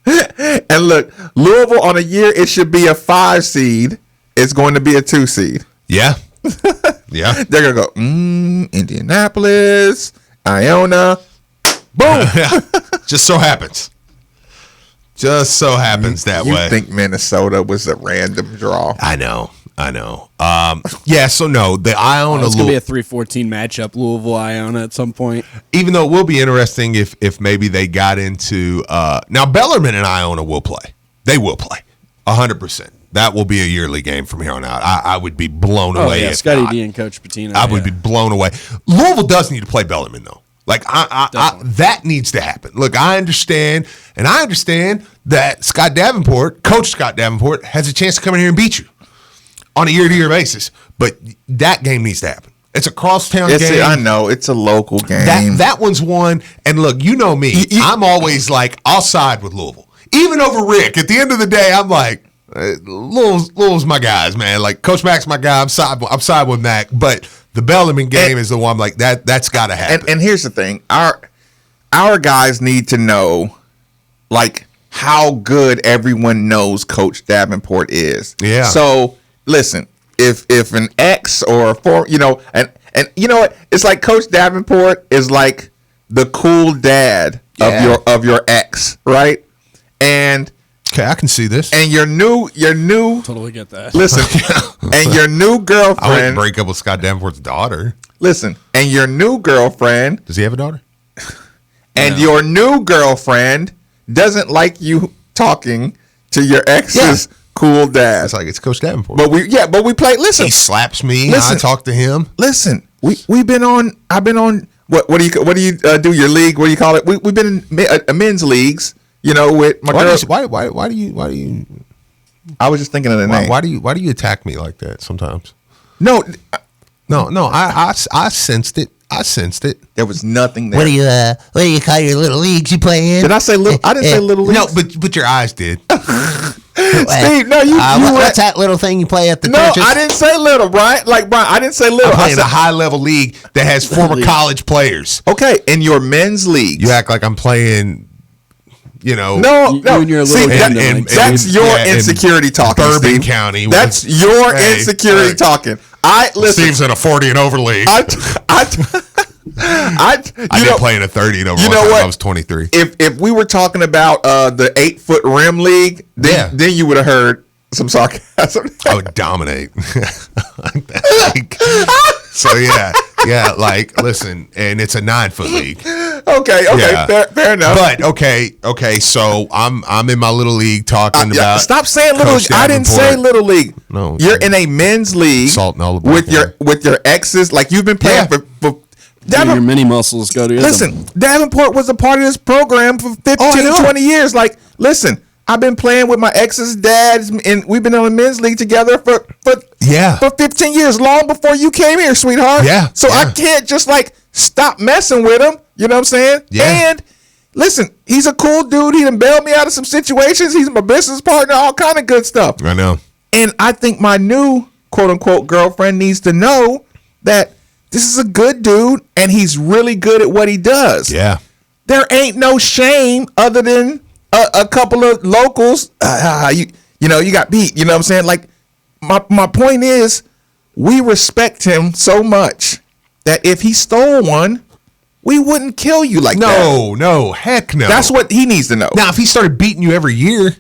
And look, Louisville on a year it should be a 5 seed. It's going to be a 2 seed. Yeah. Yeah. They're going to go, Indianapolis, Iona, boom. Just so happens. That way. You think Minnesota was a random draw. I know. Yeah, so no, the Iona. It's going to be a 3-14 matchup, Louisville-Iona at some point. Even though it will be interesting if maybe they got into now Bellarmine and Iona will play. They will play 100%. That will be a yearly game from here on out. I would be blown away. Yeah, Scotty D and Coach Pitino. I would be blown away. Louisville does need to play Bellarmine, though. Like, that needs to happen. Look, I understand that Coach Scott Davenport, has a chance to come in here and beat you on a year-to-year basis. But that game needs to happen. It's a crosstown game. I know. It's a local game. That one's one. And look, you know me. I'm always like, I'll side with Louisville. Even over Rick. At the end of the day, I'm like, Louisville's my guys, man. Like, Coach Mack's my guy. I'm side with Mack. But the Bellarmine game is the one I'm like, that's got to happen. And here's the thing. Our guys need to know, like, how good everyone knows Coach Davenport is. Yeah. So, listen, if an ex or a former, and you know what? It's like Coach Davenport is like the cool dad of your ex, right? And okay, I can see this. And your new totally get that. Listen, and your new girlfriend. I wouldn't break up with Scott Davenport's daughter. Listen, and your new girlfriend. Does he have a daughter? And your new girlfriend doesn't like you talking to your ex's cool dad. It's like, it's Coach Davenport. But we play. Listen, he slaps me. I talk to him. Listen, we've been on. I've been on. What do you do? Your league? What do you call it? We've been in men's leagues. With my girls. Why do you? I was just thinking of the name. Why do you attack me like that sometimes? No. I sensed it. There was nothing there. What do you call your little leagues you play in? Did I say little? I didn't say little leagues. No, but your eyes did. Steve, no, what's that little thing you play at the churches? No, I didn't say little, Brian. Like, Brian, I didn't say little. I play in a high-level league that has former college players. Okay, in your men's league. You act like I'm playing, No. And your little that's your insecurity talking, Bourbon Steve. County. That's your insecurity talking. Listen. Steve's in a 40 and over league. I did play in a 30 and over. You know what? I was 23. If we were talking about the 8-foot rim league, then you would have heard some sarcasm. I would dominate. So like listen, and it's a 9-foot league. Okay, fair enough. But okay. So I'm in my little league talking about. Stop saying little league. I didn't say little league. No, you're in a men's league. Salt and all with your exes. Like you've been playing for your mini muscles go together. Listen, Davenport was a part of this program for 20 years. Like, listen, I've been playing with my ex's dads, and we've been in a men's league together for 15 years, long before you came here, sweetheart. Yeah. So I can't just like stop messing with him. You know what I'm saying? Yeah. And listen, he's a cool dude. He done bailed me out of some situations. He's my business partner, all kind of good stuff. I know. And I think my new quote unquote girlfriend needs to know that this is a good dude, and he's really good at what he does. Yeah. There ain't no shame other than a couple of locals. You got beat. You know what I'm saying? Like, my point is, we respect him so much that if he stole one, we wouldn't kill you like that. No, heck no. That's what he needs to know. Now, if he started beating you every year,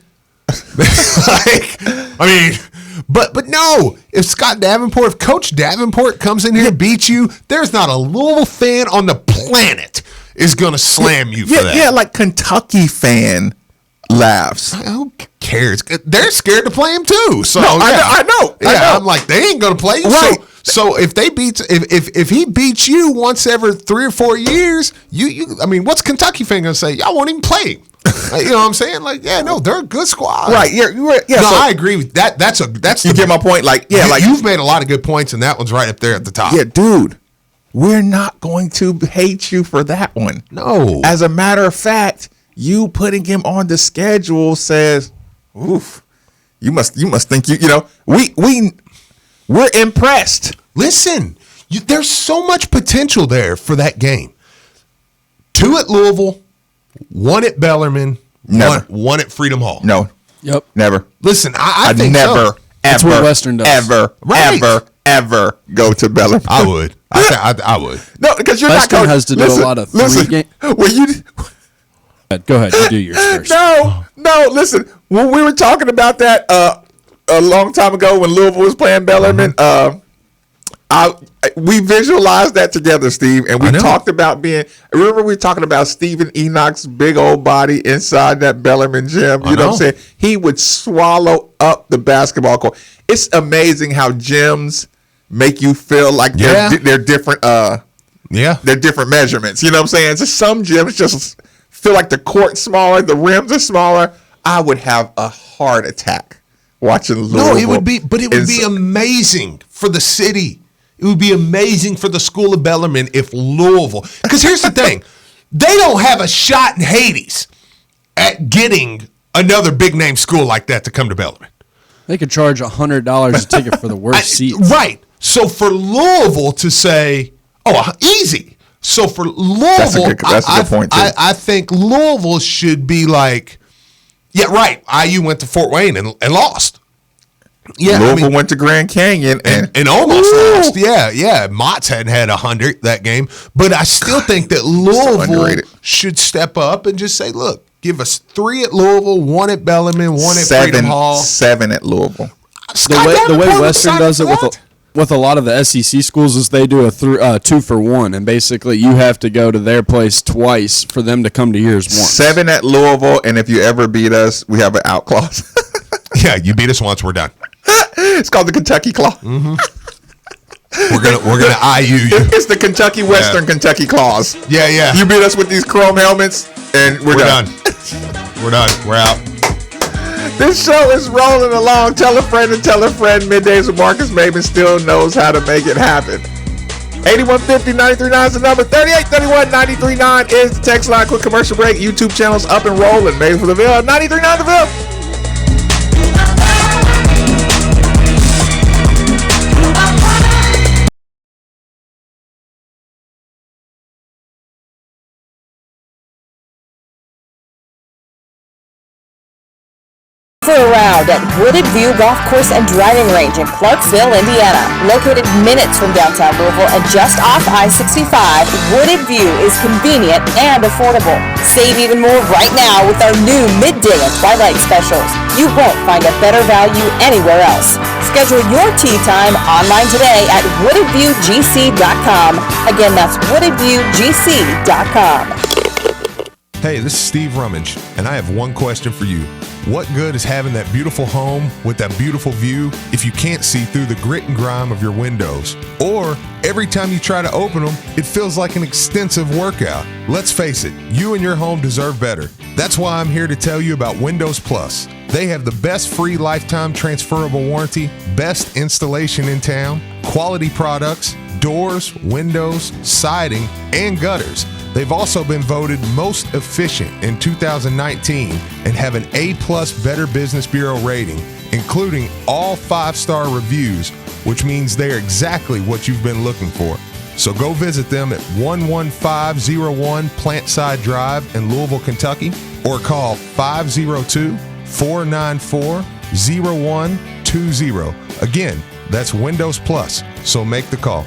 But no, if Coach Davenport comes in here and beats you, there's not a Louisville fan on the planet is going to slam you for that. Yeah, like Kentucky fan laughs. Who cares? They're scared to play him too. So no, I know. I'm like, they ain't going to play you. Right. So if he beats you once every 3 or 4 years, what's Kentucky fan going to say? Y'all won't even play him. You know what I'm saying? Like, they're a good squad. Right. Yeah. I agree with that. That's you get my point. Like, you've made a lot of good points, and that one's right up there at the top. Yeah, dude. We're not going to hate you for that one. No. As a matter of fact, you putting him on the schedule says, "Oof, you must think we're impressed." Listen, there's so much potential there for that game. 2 at Louisville. 1 at Bellarmine, one at Freedom Hall. No. Yep. Never. Listen, I think never, That's what Western does. Ever go to Bellarmine. I would. I would. No, because you're Western not. has to do a lot of 3 games. Go ahead. You do yours first. No. Listen, when we were talking about that a long time ago when Louisville was playing Bellarmine, We visualized that together, Steve, and we talked about remember we were talking about Stephen Enoch's big old body inside that Bellarmine gym? You know what I'm saying? He would swallow up the basketball court. It's amazing how gyms make you feel like they're different. They're different measurements. You know what I'm saying? So some gyms just feel like the court's smaller, the rims are smaller. I would have a heart attack watching Louisville. No, it would be amazing for the city. It would be amazing for the School of Bellarmine if Louisville, because here's the thing, they don't have a shot in Hades at getting another big name school like that to come to Bellarmine. They could charge $100 a ticket for the worst seats. Right. So for Louisville to say, easy. So for Louisville, that's a good point too. I think Louisville should be like, yeah, right. IU went to Fort Wayne and lost. Yeah, Louisville went to Grand Canyon and almost lost. Yeah. Mott's hadn't had 100 that game, but I still think that Louisville should step up and just say, look, give us 3 at Louisville, 1 at Bellarmine, 1 at Freedom Hall, 7 at Louisville. The way Western does it with a lot of the SEC schools is they do a 2-for-1, and basically you have to go to their place twice for them to come to yours once. 7 at Louisville, and if you ever beat us, we have an out clause. Yeah, you beat us once, we're done. It's called the Kentucky Clause. Mm-hmm. We're gonna IU you. It's the Kentucky Western Kentucky Clause. Yeah. You beat us with these chrome helmets, and we're done. We're done. We're out. This show is rolling along. Tell a friend and tell a friend. Middays with Marcus Maven still knows how to make it happen. 8150-939 is the number. 3831-939 is the text line. Quick commercial break. YouTube channel's up and rolling. Made for the Ville. 939 the Ville. Around at Wooded View Golf Course and Driving Range in Clarksville, Indiana. Located minutes from downtown Louisville and just off I-65, Wooded View is convenient and affordable. Save even more right now with our new midday and twilight specials. You won't find a better value anywhere else. Schedule your tee time online today at woodedviewgc.com. Again, that's woodedviewgc.com. Hey, this is Steve Rummage, and I have one question for you. What good is having that beautiful home with that beautiful view if you can't see through the grit and grime of your windows? Or every time you try to open them, it feels like an extensive workout. Let's face it, you and your home deserve better. That's why I'm here to tell you about Windows Plus. They have the best free lifetime transferable warranty, best installation in town, quality products, doors, windows, siding, and gutters. They've also been voted most efficient in 2019 and have an A+ Better Business Bureau rating, including all 5-star reviews, which means they're exactly what you've been looking for. So go visit them at 11501 Plantside Drive in Louisville, Kentucky, or call 502-494-0120. Again, that's Windows Plus, so make the call.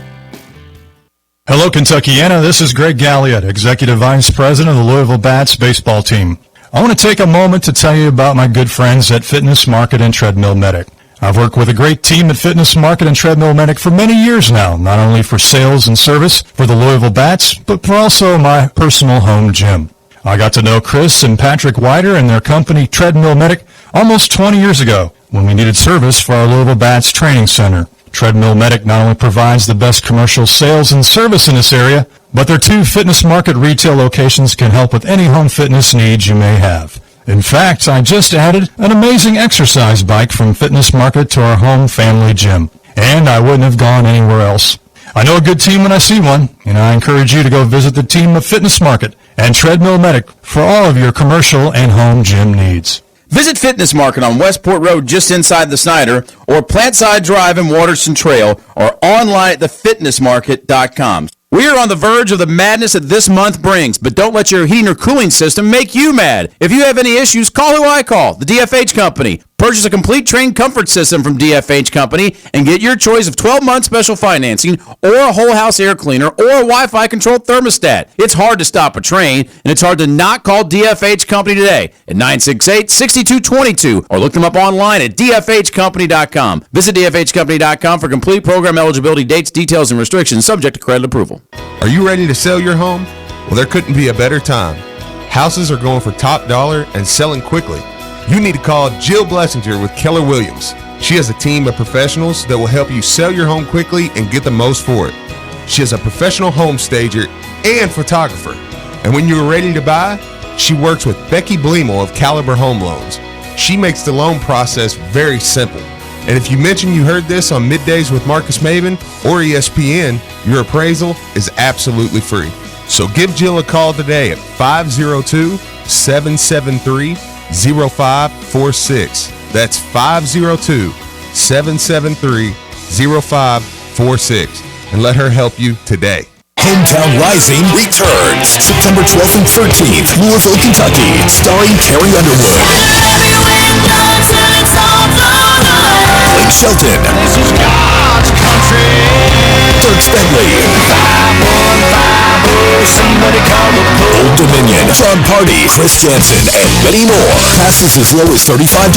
Hello, Kentuckiana. This is Greg Galliot, Executive Vice President of the Louisville Bats baseball team. I want to take a moment to tell you about my good friends at Fitness Market and Treadmill Medic. I've worked with a great team at Fitness Market and Treadmill Medic for many years now, not only for sales and service for the Louisville Bats, but for also my personal home gym. I got to know Chris and Patrick Wider and their company Treadmill Medic almost 20 years ago when we needed service for our Louisville Bats training center. Treadmill Medic not only provides the best commercial sales and service in this area, but their 2 Fitness Market retail locations can help with any home fitness needs you may have. In fact, I just added an amazing exercise bike from Fitness Market to our home family gym, and I wouldn't have gone anywhere else. I know a good team when I see one, and I encourage you to go visit the team of Fitness Market and Treadmill Medic for all of your commercial and home gym needs. Visit Fitness Market on Westport Road just inside the Snyder, or Plantside Drive in Waterston Trail, or online at thefitnessmarket.com. We are on the verge of the madness that this month brings, but don't let your heating or cooling system make you mad. If you have any issues, call who I call, the DFH Company. Purchase a complete train comfort system from DFH Company and get your choice of 12-month special financing or a whole house air cleaner or a Wi-Fi controlled thermostat. It's hard to stop a train, and it's hard to not call DFH Company today at 968-6222 or look them up online at dfhcompany.com. Visit dfhcompany.com for complete program eligibility, dates, details, and restrictions subject to credit approval. Are you ready to sell your home? Well, there couldn't be a better time. Houses are going for top dollar and selling quickly. You need to call Jill Blessinger with Keller Williams. She has a team of professionals that will help you sell your home quickly and get the most for it. She is a professional home stager and photographer. And when you are ready to buy, she works with Becky Bleemel of Caliber Home Loans. She makes the loan process very simple. And if you mention you heard this on Middays with Marcus Maben or ESPN, your appraisal is absolutely free. So give Jill a call today at 502-773-0546. That's 502-773-0546. And let her help you today. Hometown Rising returns September 12th and 13th, Louisville, Kentucky, starring Carrie Underwood, Blake Shelton, this is God's country, Dirk Bentley, 515, somebody call the police, Old Dominion, John Party, Chris Jansen, and many more. Passes as low as $35.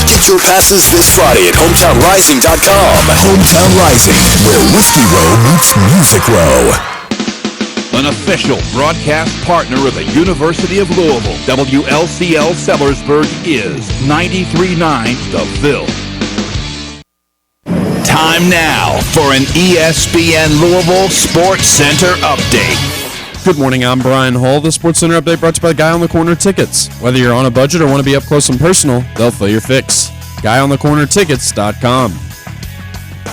Get your passes this Friday at hometownrising.com. Hometown Rising, where Whiskey Row meets Music Row. An official broadcast partner of the University of Louisville, WLCL Sellersburg is 93.9 The Ville. Time now for an ESPN Louisville Sports Center update. Good morning, I'm Brian Hall. The Sports Center update brought to you by Guy on the Corner Tickets. Whether you're on a budget or want to be up close and personal, they'll fill your fix. GuyOnTheCornerTickets.com.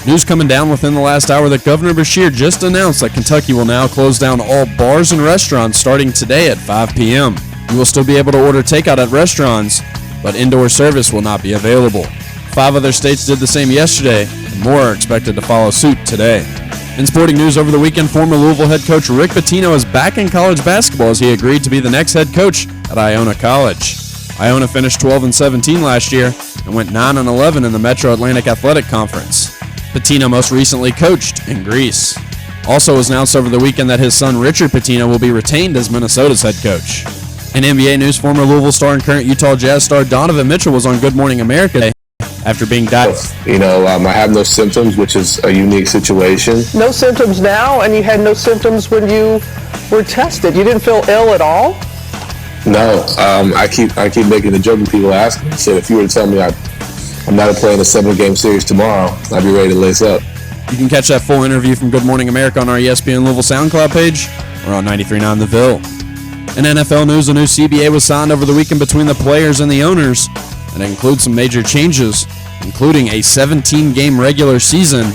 News coming down within the last hour that Governor Beshear just announced that Kentucky will now close down all bars and restaurants starting today at 5 p.m. You will still be able to order takeout at restaurants, but indoor service will not be available. 5 other states did the same yesterday, and more are expected to follow suit today. In sporting news over the weekend, former Louisville head coach Rick Pitino is back in college basketball as he agreed to be the next head coach at Iona College. Iona finished 12-17 last year and went 9-11 in the Metro Atlantic Athletic Conference. Pitino most recently coached in Greece. Also was announced over the weekend that his son Richard Pitino will be retained as Minnesota's head coach. In NBA news, former Louisville star and current Utah Jazz star Donovan Mitchell was on Good Morning America today after being diagnosed. I have no symptoms, which is a unique situation. No symptoms now, and you had no symptoms when you were tested. You didn't feel ill at all? No. I keep making the joke when people ask me. I said, if you were to tell me I'm not playing a 7-game series tomorrow, I'd be ready to lace up. You can catch that full interview from Good Morning America on our ESPN Louisville SoundCloud page or on 93.9 The Ville. In NFL news, a new CBA was signed over the weekend between the players and the owners, and it includes some major changes, including a 17-game regular season,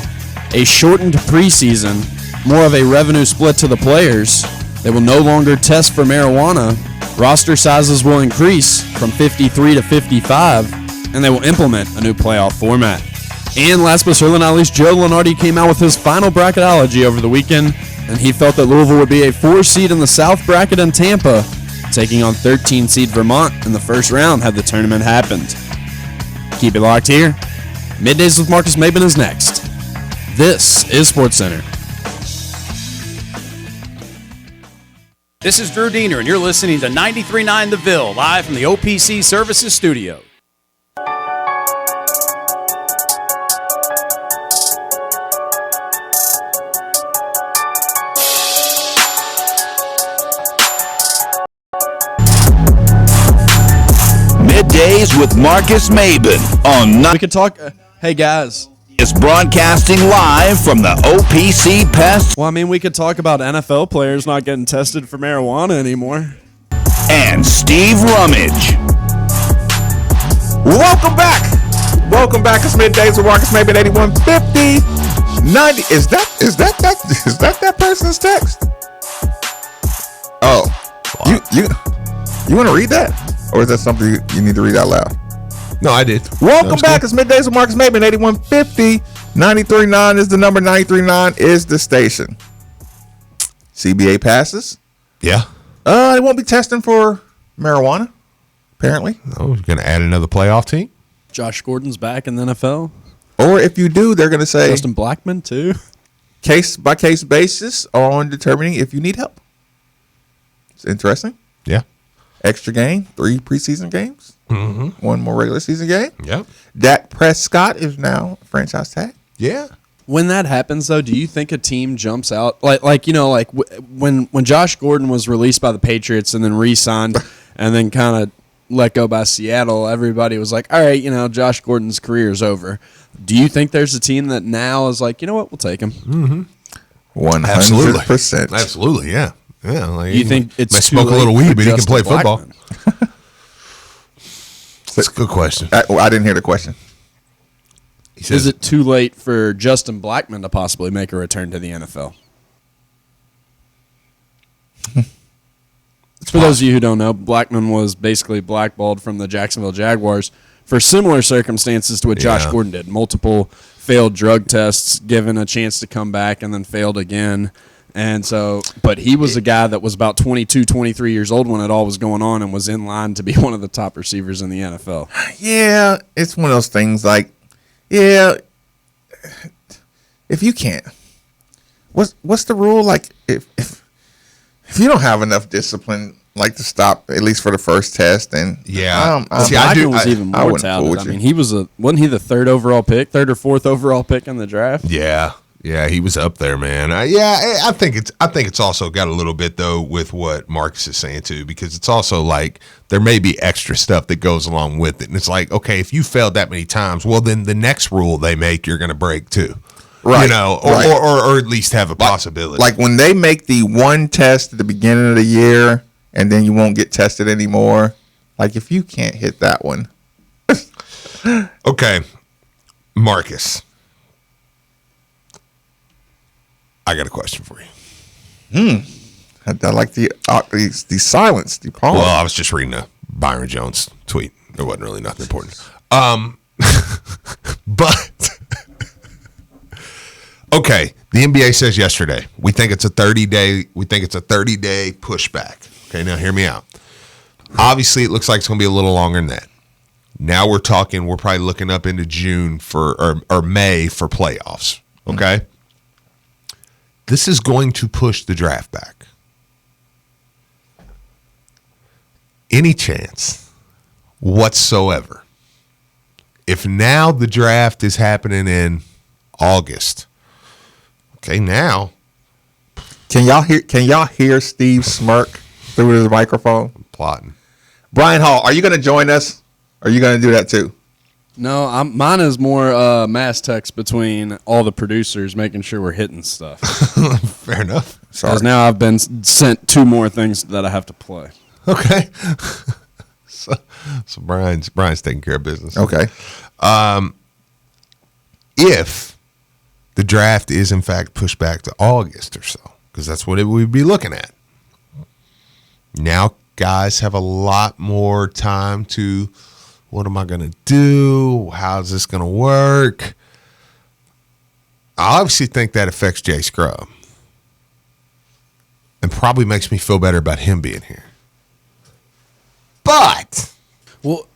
a shortened preseason, more of a revenue split to the players. They will no longer test for marijuana. Roster sizes will increase from 53 to 55, and they will implement a new playoff format. And last but certainly not least, Joe Lunardi came out with his final bracketology over the weekend, and he felt that Louisville would be a 4 seed in the South bracket in Tampa, taking on 13 seed Vermont in the first round had the tournament happened. Keep it locked here. Middays with Marcus Maben is next. This is SportsCenter. This is Drew Diener, and you're listening to 93.9 The Ville, live from the OPC Services Studio. Middays with Marcus Maben on We could talk. Hey guys, it's broadcasting live from the OPC Pest. Well, I mean, we could talk about NFL players not getting tested for marijuana anymore. And Steve Rummage. Welcome back. Welcome back. It's Middays with Marcus Maben, 8150 90. Is that person's text? Oh, you want to read that? Or is that something you need to read out loud? No, I did. Welcome back. It's Middays with Marcus Maben, 8150 93.9 is the number. 93.9 is the station. CBA passes. Yeah. They won't be testing for marijuana, apparently. Oh, we're going to add another playoff team? Josh Gordon's back in the NFL. Or if you do, they're going to say Justin Blackmon too. Case by case basis on determining if you need help. It's interesting. Yeah. Extra game, 3 preseason games, 1 more regular season game. Yep. Dak Prescott is now a franchise tag. Yeah. When that happens, though, do you think a team jumps out when Josh Gordon was released by the Patriots and then re-signed and then kind of let go by Seattle? Everybody was like, "All right, Josh Gordon's career is over." Do you think there's a team that now is like, you know what, we'll take him? 100%. Absolutely, yeah. Yeah, like you think it's may too smoke a little late weed, for but he can Justin play football. Blackmon? That's a good question. I didn't hear the question. He says, Is it too late for Justin Blackmon to possibly make a return to the NFL? For those of you who don't know, Blackmon was basically blackballed from the Jacksonville Jaguars for similar circumstances to what Josh Gordon did. Multiple failed drug tests, given a chance to come back, and then failed again. And so, but he was a guy that was about 22, 23 years old when it all was going on and was in line to be one of the top receivers in the NFL. Yeah, it's one of those things like, yeah, if you can't, what's the rule? Like, if you don't have enough discipline, like to stop at least for the first test, then Blackmon was even more talented. I mean, he was wasn't he the third or fourth overall pick in the draft? Yeah. Yeah, he was up there, man. I think it's also got a little bit though with what Marcus is saying too, because it's also like there may be extra stuff that goes along with it, and it's like, okay, if you failed that many times, well, then the next rule they make you're going to break too, right? Or at least have a possibility. Like when they make the one test at the beginning of the year, and then you won't get tested anymore. Like if you can't hit that one, okay, Marcus. I got a question for you. I like the silence, the pause. Well, I was just reading a Byron Jones tweet. It wasn't really nothing important. But okay, the NBA says yesterday we think it's a 30-day pushback. Okay, now hear me out. Obviously, it looks like it's going to be a little longer than that. Now we're probably looking up into June or May for playoffs. Okay. This is going to push the draft back. Any chance whatsoever, if now the draft is happening in August, okay, now can y'all hear Steve smirk through his microphone? I'm plotting. Brian Hall, are you going to join us? Or are you going to do that too? No, mine is more mass text between all the producers, making sure we're hitting stuff. Fair enough. Because now I've been sent 2 more things that I have to play. Okay. So Brian's taking care of business. Okay. If the draft is in fact pushed back to August or so, because that's what we'd be looking at. Now guys have a lot more time to, what am I going to do? How's this going to work? I obviously think that affects Jay Scrubb. And probably makes me feel better about him being here. But, well,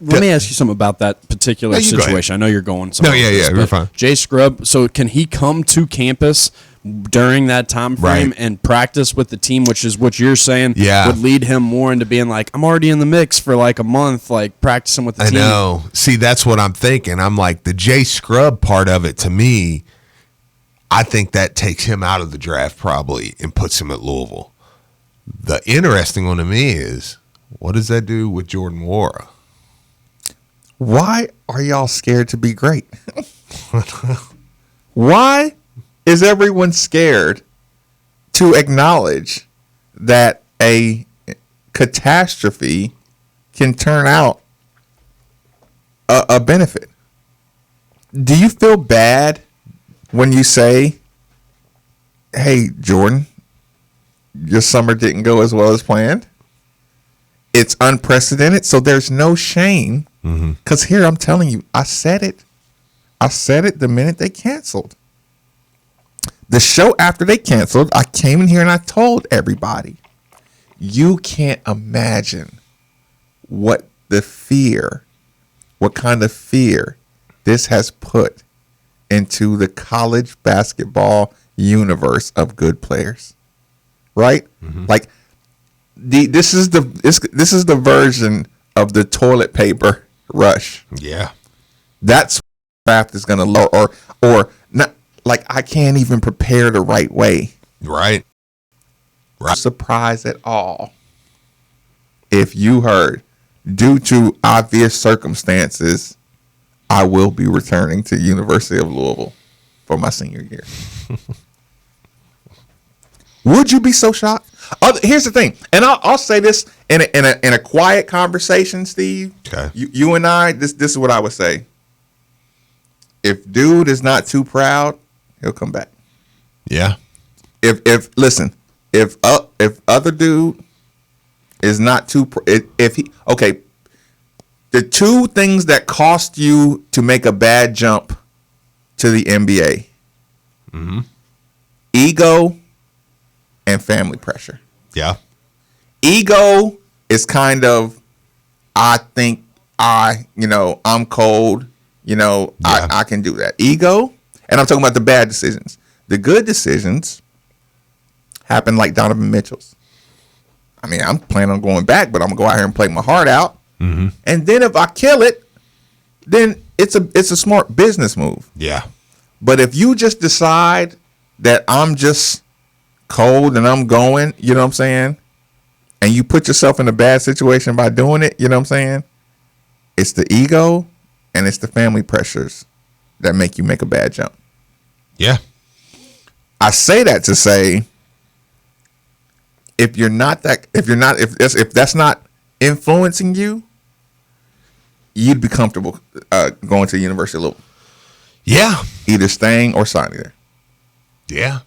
let me ask you something about that particular situation. I know you're going somewhere. No, you're fine. Jay Scrubb, so can he come to campus during that time frame and practice with the team, which is what you're saying would lead him more into being like, I'm already in the mix for like a month, like practicing with the team. I know. See, that's what I'm thinking. I'm like, the Jay Scrubb part of it, to me, I think that takes him out of the draft probably and puts him at Louisville. The interesting one to me is, what does that do with Jordan Nwora? Why are y'all scared to be great? Why is everyone scared to acknowledge that a catastrophe can turn out a benefit? Do you feel bad when you say, hey, Jordan, your summer didn't go as well as planned? It's unprecedented, so there's no shame. Because here, I'm telling you, I said it the minute they canceled. The show after they canceled, I came in here and I told everybody, you can't imagine what the fear what kind of fear this has put into the college basketball universe of good players, right? Like this is the version of the toilet paper rush. Yeah, that's draft is gonna lower or not. Like I can't even prepare the right way. Right. Surprise at all if you heard, due to obvious circumstances, I will be returning to University of Louisville for my senior year. Would you be so shocked? Here's the thing, and I'll say this in a quiet conversation, Steve. Okay. You and I, this is what I would say. If dude is not too proud, he'll come back. Yeah. If other dude is not too, if he, okay, the two things that cost you to make a bad jump to the NBA, ego and family pressure. Yeah. Ego is kind of, I think I'm cold, I can do that. Ego, and I'm talking about the bad decisions. The good decisions happen like Donovan Mitchell's. I mean, I'm planning on going back, but I'm gonna go out here and play my heart out. And then if I kill it, then it's a smart business move. Yeah. But if you just decide that I'm just cold and I'm going, you know what I'm saying, and you put yourself in a bad situation by doing it, you know what I'm saying, it's the ego and it's the family pressures that make you make a bad jump. Yeah. I say that to say, if that's not influencing you, you'd be comfortable going to the University of Louisville. Yeah. Either staying or signing there. Yeah.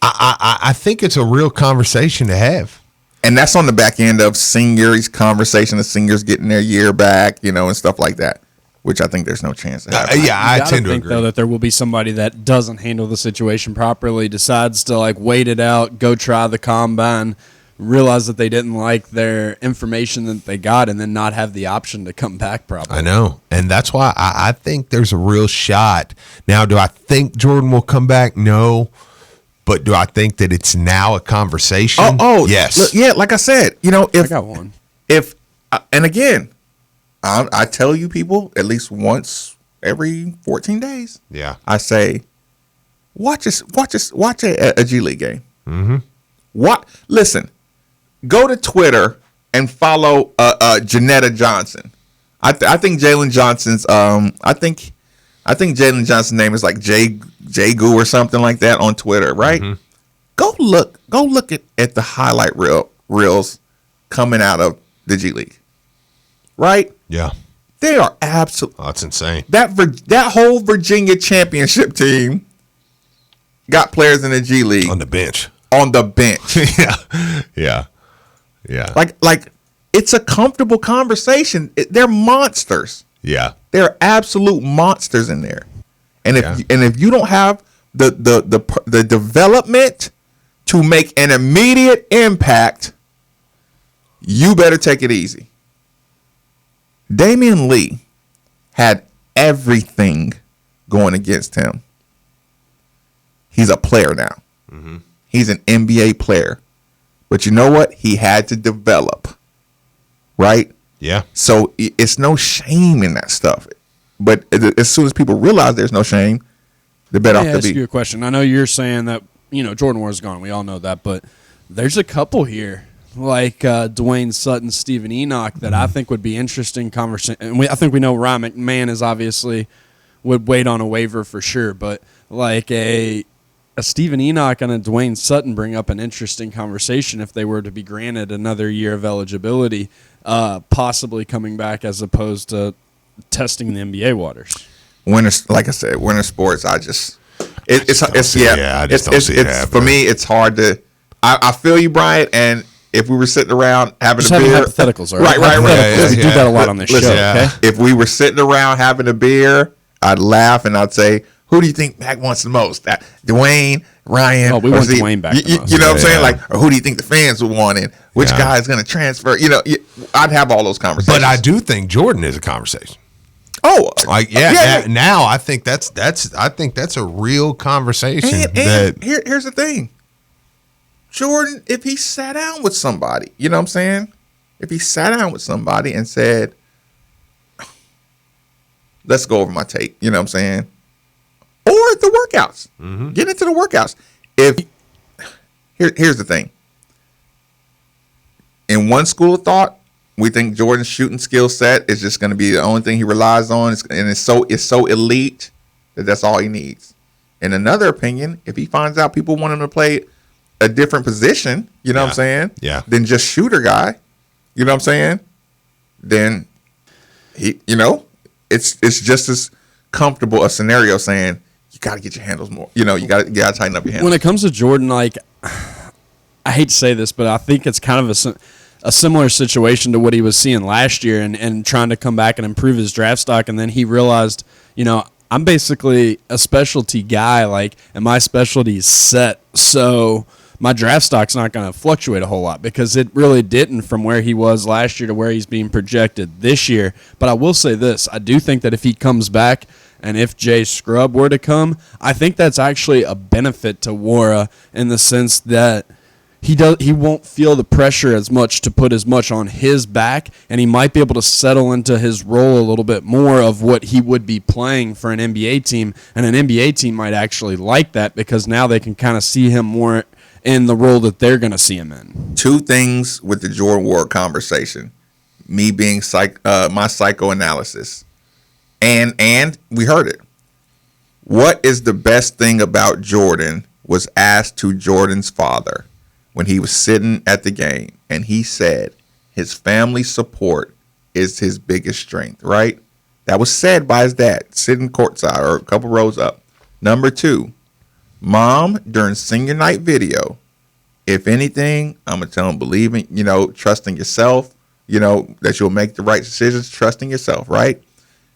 I think it's a real conversation to have. And that's on the back end of seniors conversation, the seniors getting their year back, and stuff like that, which I think there's no chance to have. I tend to think, agree. though, that there will be somebody that doesn't handle the situation properly, decides to wait it out, go try the combine, realize that they didn't like their information that they got, and then not have the option to come back properly. I know. And that's why I think there's a real shot. Now, do I think Jordan will come back? No. But do I think that it's now a conversation? Oh, yes. Look, yeah, like I said, if I got one. And again, I tell you people at least once every 14 days. Yeah. I say, watch a G League game. Listen, go to Twitter and follow Janetta Johnson. I think Jalen Johnson's I think Jalen Johnson's name is like Jay Goo or something like that on Twitter, right? Go look at the highlight reels coming out of the G League, right? Yeah, they are absolutely. Oh, that's insane. That whole Virginia championship team got players in the G League on the bench. Yeah. Like it's a comfortable conversation. They're monsters. Yeah. They're absolute monsters in there. And if you don't have the development to make an immediate impact, you better take it easy. Damian Lee had everything going against him. He's a player now. He's an NBA player. But you know what? He had to develop. Right? Yeah. So it's no shame in that stuff. But as soon as people realize there's no shame, they're better off to be. Let me ask you a question. I know you're saying that, Jordan Moore's gone. We all know that. But there's a couple here, like Dwayne Sutton, Stephen Enoch, that I think would be interesting conversation. And I think we know Ryan McMahon is obviously would wait on a waiver for sure. But like a Stephen Enoch and a Dwayne Sutton bring up an interesting conversation if they were to be granted another year of eligibility, possibly coming back as opposed to testing the NBA waters. Like I said, winter sports. I just don't see it for me. It's hard to. I feel you, Brian. And if we were sitting around having a beer, hypotheticals, right. We do that a lot on this show. Okay? If we were sitting around having a beer, I'd laugh and I'd say, "Who do you think Mac wants the most? Dwayne, Ryan?" Oh, we want Dwayne back. You know what I'm saying? Like, or who do you think the fans would want? And which guy is going to transfer? I'd have all those conversations. But I do think Jordan is a conversation. Now I think that's a real conversation. And here's the thing. Jordan, if he sat down with somebody, you know what I'm saying? If he sat down with somebody and said, let's go over my tape, you know what I'm saying? Or the workouts. Get into the workouts. Here's the thing. In one school of thought, we think Jordan's shooting skill set is just going to be the only thing he relies on, and it's so elite that that's all he needs. In another opinion, if he finds out people want him to play a different position, you know what I'm saying? Yeah. Than just shooter guy, you know what I'm saying? Then he, it's just as comfortable a scenario saying you got to get your handles more. You got to tighten up your handles. When it comes to Jordan, like, I hate to say this, but I think it's kind of a similar situation to what he was seeing last year and trying to come back and improve his draft stock. And then he realized, I'm basically a specialty guy, like, and my specialty is set. So my draft stock's not going to fluctuate a whole lot because it really didn't from where he was last year to where he's being projected this year. But I will say this. I do think that if he comes back and if Jay Scrubb were to come, I think that's actually a benefit to Wara in the sense that he won't feel the pressure as much to put as much on his back, and he might be able to settle into his role a little bit more of what he would be playing for an NBA team, and an NBA team might actually like that because now they can kind of see him more in the role that they're going to see him in. Two things with the Jordan Ward conversation, me being my psychoanalysis, and we heard it. What is the best thing about Jordan was asked to Jordan's father when he was sitting at the game, and he said his family support is his biggest strength, right? That was said by his dad, sitting courtside or a couple rows up. Number two, Mom, during senior night video, if anything, I'm going to tell him, believe in, trusting yourself, that you'll make the right decisions, trusting yourself, right?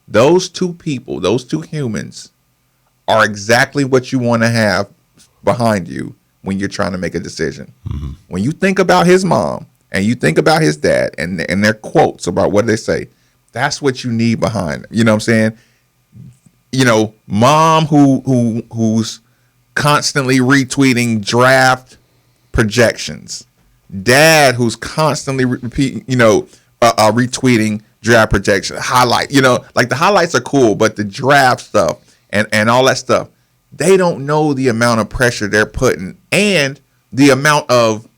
Those two people, those two humans are exactly what you want to have behind you when you're trying to make a decision. Mm-hmm. When you think about his mom and you think about his dad and their quotes about what they say, that's what you need behind them. You know what I'm saying? Mom who's constantly retweeting draft projections. Dad who's constantly repeating, retweeting draft projections. Highlight, like the highlights are cool, but the draft stuff and all that stuff, they don't know the amount of pressure they're putting and the amount of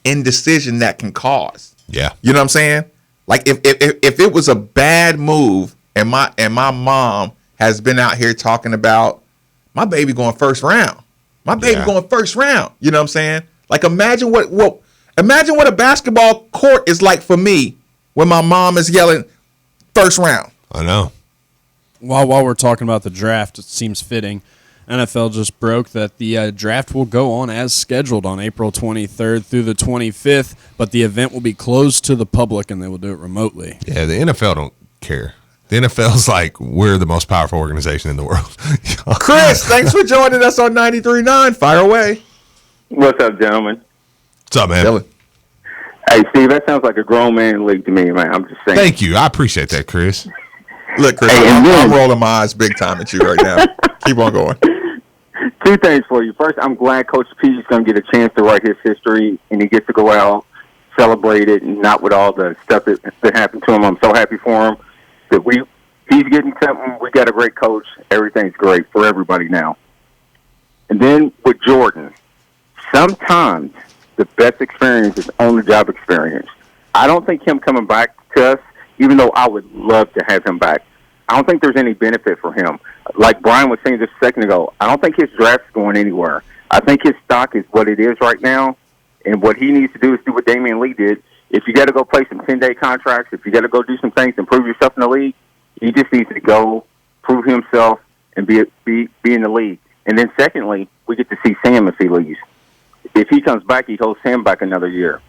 indecision that can cause. Yeah. You know what I'm saying? Like if it was a bad move and my mom has been out here talking about my baby going first round. My baby going first round. You know what I'm saying? Like imagine what a basketball court is like for me when my mom is yelling first round. I know. While we're talking about the draft, it seems fitting. NFL just broke that the draft will go on as scheduled on April 23rd through the 25th, but the event will be closed to the public and they will do it remotely. Yeah, the NFL don't care. The NFL's like, we're the most powerful organization in the world. Chris, thanks for joining us on 93.9. Fire away. What's up, gentlemen? What's up, man? Dylan. Hey, Steve, that sounds like a grown man league to me, man. I'm just saying. Thank you. I appreciate that, Chris. Look, Chris, I'm rolling my eyes big time at you right now. Keep on going. Two things for you. First, I'm glad Coach P is going to get a chance to write his history, and he gets to go out, celebrate it, and not with all the stuff that happened to him. I'm so happy for him that he's getting something. We got a great coach. Everything's great for everybody now. And then with Jordan, sometimes the best experience is on-the-job experience. I don't think him coming back to us, even though I would love to have him back, I don't think there's any benefit for him. Like Brian was saying just a second ago, I don't think his draft's going anywhere. I think his stock is what it is right now, and what he needs to do is do what Damian Lee did. If you got to go play some 10-day contracts, if you got to go do some things to prove yourself in the league, he just needs to go prove himself and be in the league. And then secondly, we get to see Sam if he leaves. If he comes back, he holds Sam back another year.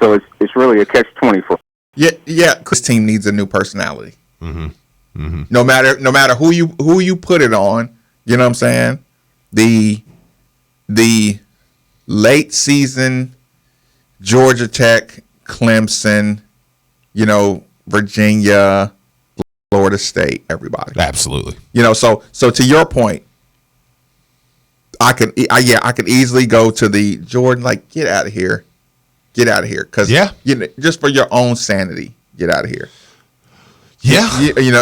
So it's really a catch-24. Yeah. This team needs a new personality. Mm-hmm. Mm-hmm. No matter who you put it on, you know what I'm saying? The late season Georgia Tech, Clemson, Virginia, Florida State, everybody. Absolutely. So to your point, I can easily go to the Jordan, like, get out of here, because just for your own sanity, get out of here. Yeah,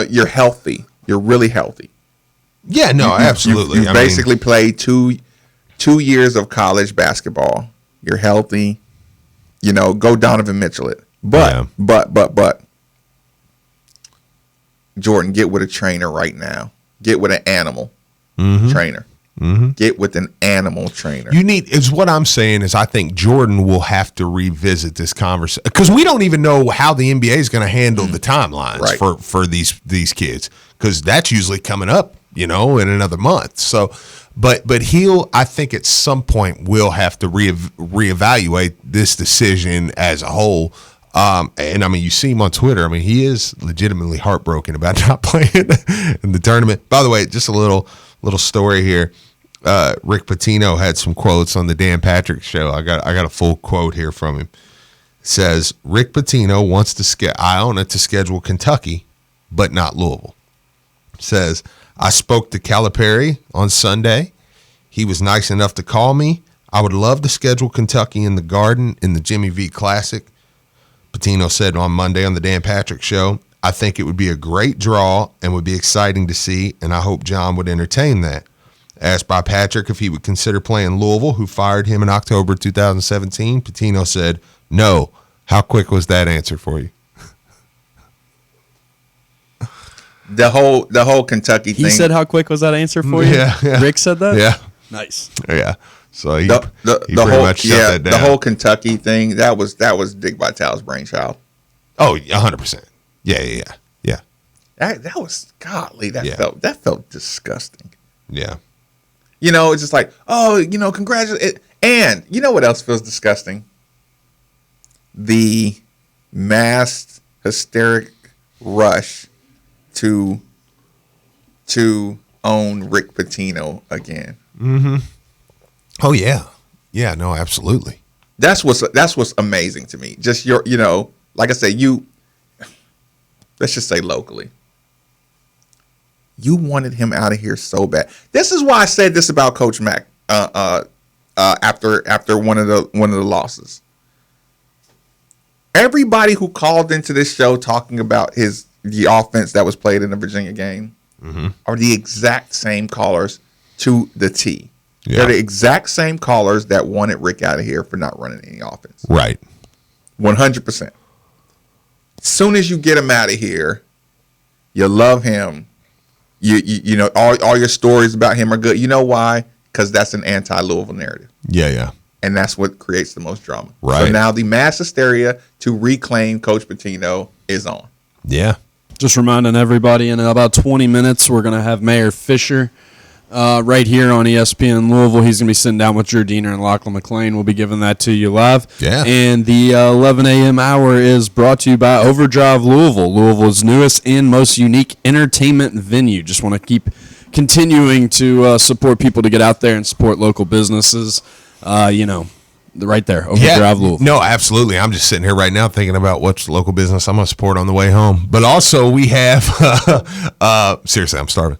you're healthy, you're really healthy. Yeah, no, absolutely. You basically played 2 years of college basketball. You're healthy. Go Donovan Mitchell it. But Jordan, get with a trainer right now. Get with an animal trainer. Mm-hmm. Get with an animal trainer. What I'm saying is I think Jordan will have to revisit this conversation because we don't even know how the NBA is going to handle the timelines for these kids, because that's usually coming up, in another month. So, but I think at some point we'll have to reevaluate this decision as a whole. And I mean, you see him on Twitter. I mean, he is legitimately heartbroken about not playing in the tournament. By the way, just a little story here. Rick Pitino had some quotes on the Dan Patrick Show. I got a full quote here from him. It says, Rick Pitino wants Iona to schedule Kentucky, but not Louisville. It says, I spoke to Calipari on Sunday. He was nice enough to call me. I would love to schedule Kentucky in the Garden in the Jimmy V Classic. Pitino said on Monday on the Dan Patrick Show, I think it would be a great draw and would be exciting to see, and I hope John would entertain that. Asked by Patrick if he would consider playing Louisville, who fired him in October 2017, Pitino said, no. How quick was that answer for you? The whole Kentucky thing. He said, how quick was that answer for you? Yeah. Rick said that? Yeah. Nice. Yeah. So he pretty much shut that down. The whole Kentucky thing, that was Dick Vitale's brainchild. Oh, 100%. Yeah. That was godly. That felt disgusting. Yeah. It's just like, congratulations. And you know what else feels disgusting? The mass hysteric rush to own Rick Pitino again. Mm-hmm. Oh yeah. Yeah, no, absolutely. That's what's amazing to me. Just like I say, let's just say locally. You wanted him out of here so bad. This is why I said this about Coach Mack after one of the losses. Everybody who called into this show talking about the offense that was played in the Virginia game are the exact same callers to the T. Yeah. They're the exact same callers that wanted Rick out of here for not running any offense. Right. 100%. As soon as you get him out of here, you love him. You know all your stories about him are good. You know why? Because that's an anti-Louisville narrative. Yeah. And that's what creates the most drama. Right. So now the mass hysteria to reclaim Coach Pitino is on. Yeah. Just reminding everybody, in about 20 minutes, we're going to have Mayor Fisher right here on ESPN Louisville. He's going to be sitting down with Drew Diener and Lachlan McLean. We'll be giving that to you live. Yeah. And the 11 a.m. hour is brought to you by Overdrive Louisville, Louisville's newest and most unique entertainment venue. Just want to keep continuing to support people to get out there and support local businesses. Right there, Overdrive Louisville. No, absolutely. I'm just sitting here right now thinking about what's local business I'm going to support on the way home. But also we have, seriously, I'm starving.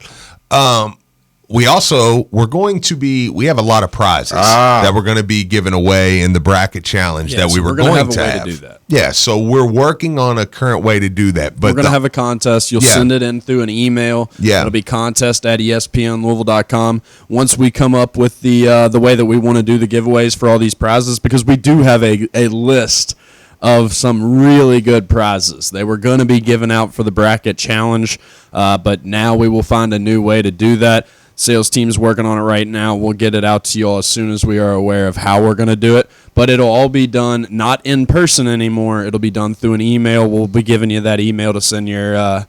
We have a lot of prizes that we're going to be giving away in the bracket challenge that we were going to have. To do that. Yeah, so we're working on a current way to do that. But we're going to have a contest. You'll send it in through an email. Yeah. It'll be contest@espnlouisville.com. Once we come up with the way that we want to do the giveaways for all these prizes, because we do have a list of some really good prizes. They were going to be given out for the bracket challenge, but now we will find a new way to do that. Sales team's working on it right now. We'll get it out to you all as soon as we are aware of how we're going to do it. But it'll all be done not in person anymore. It'll be done through an email. We'll be giving you that email to send your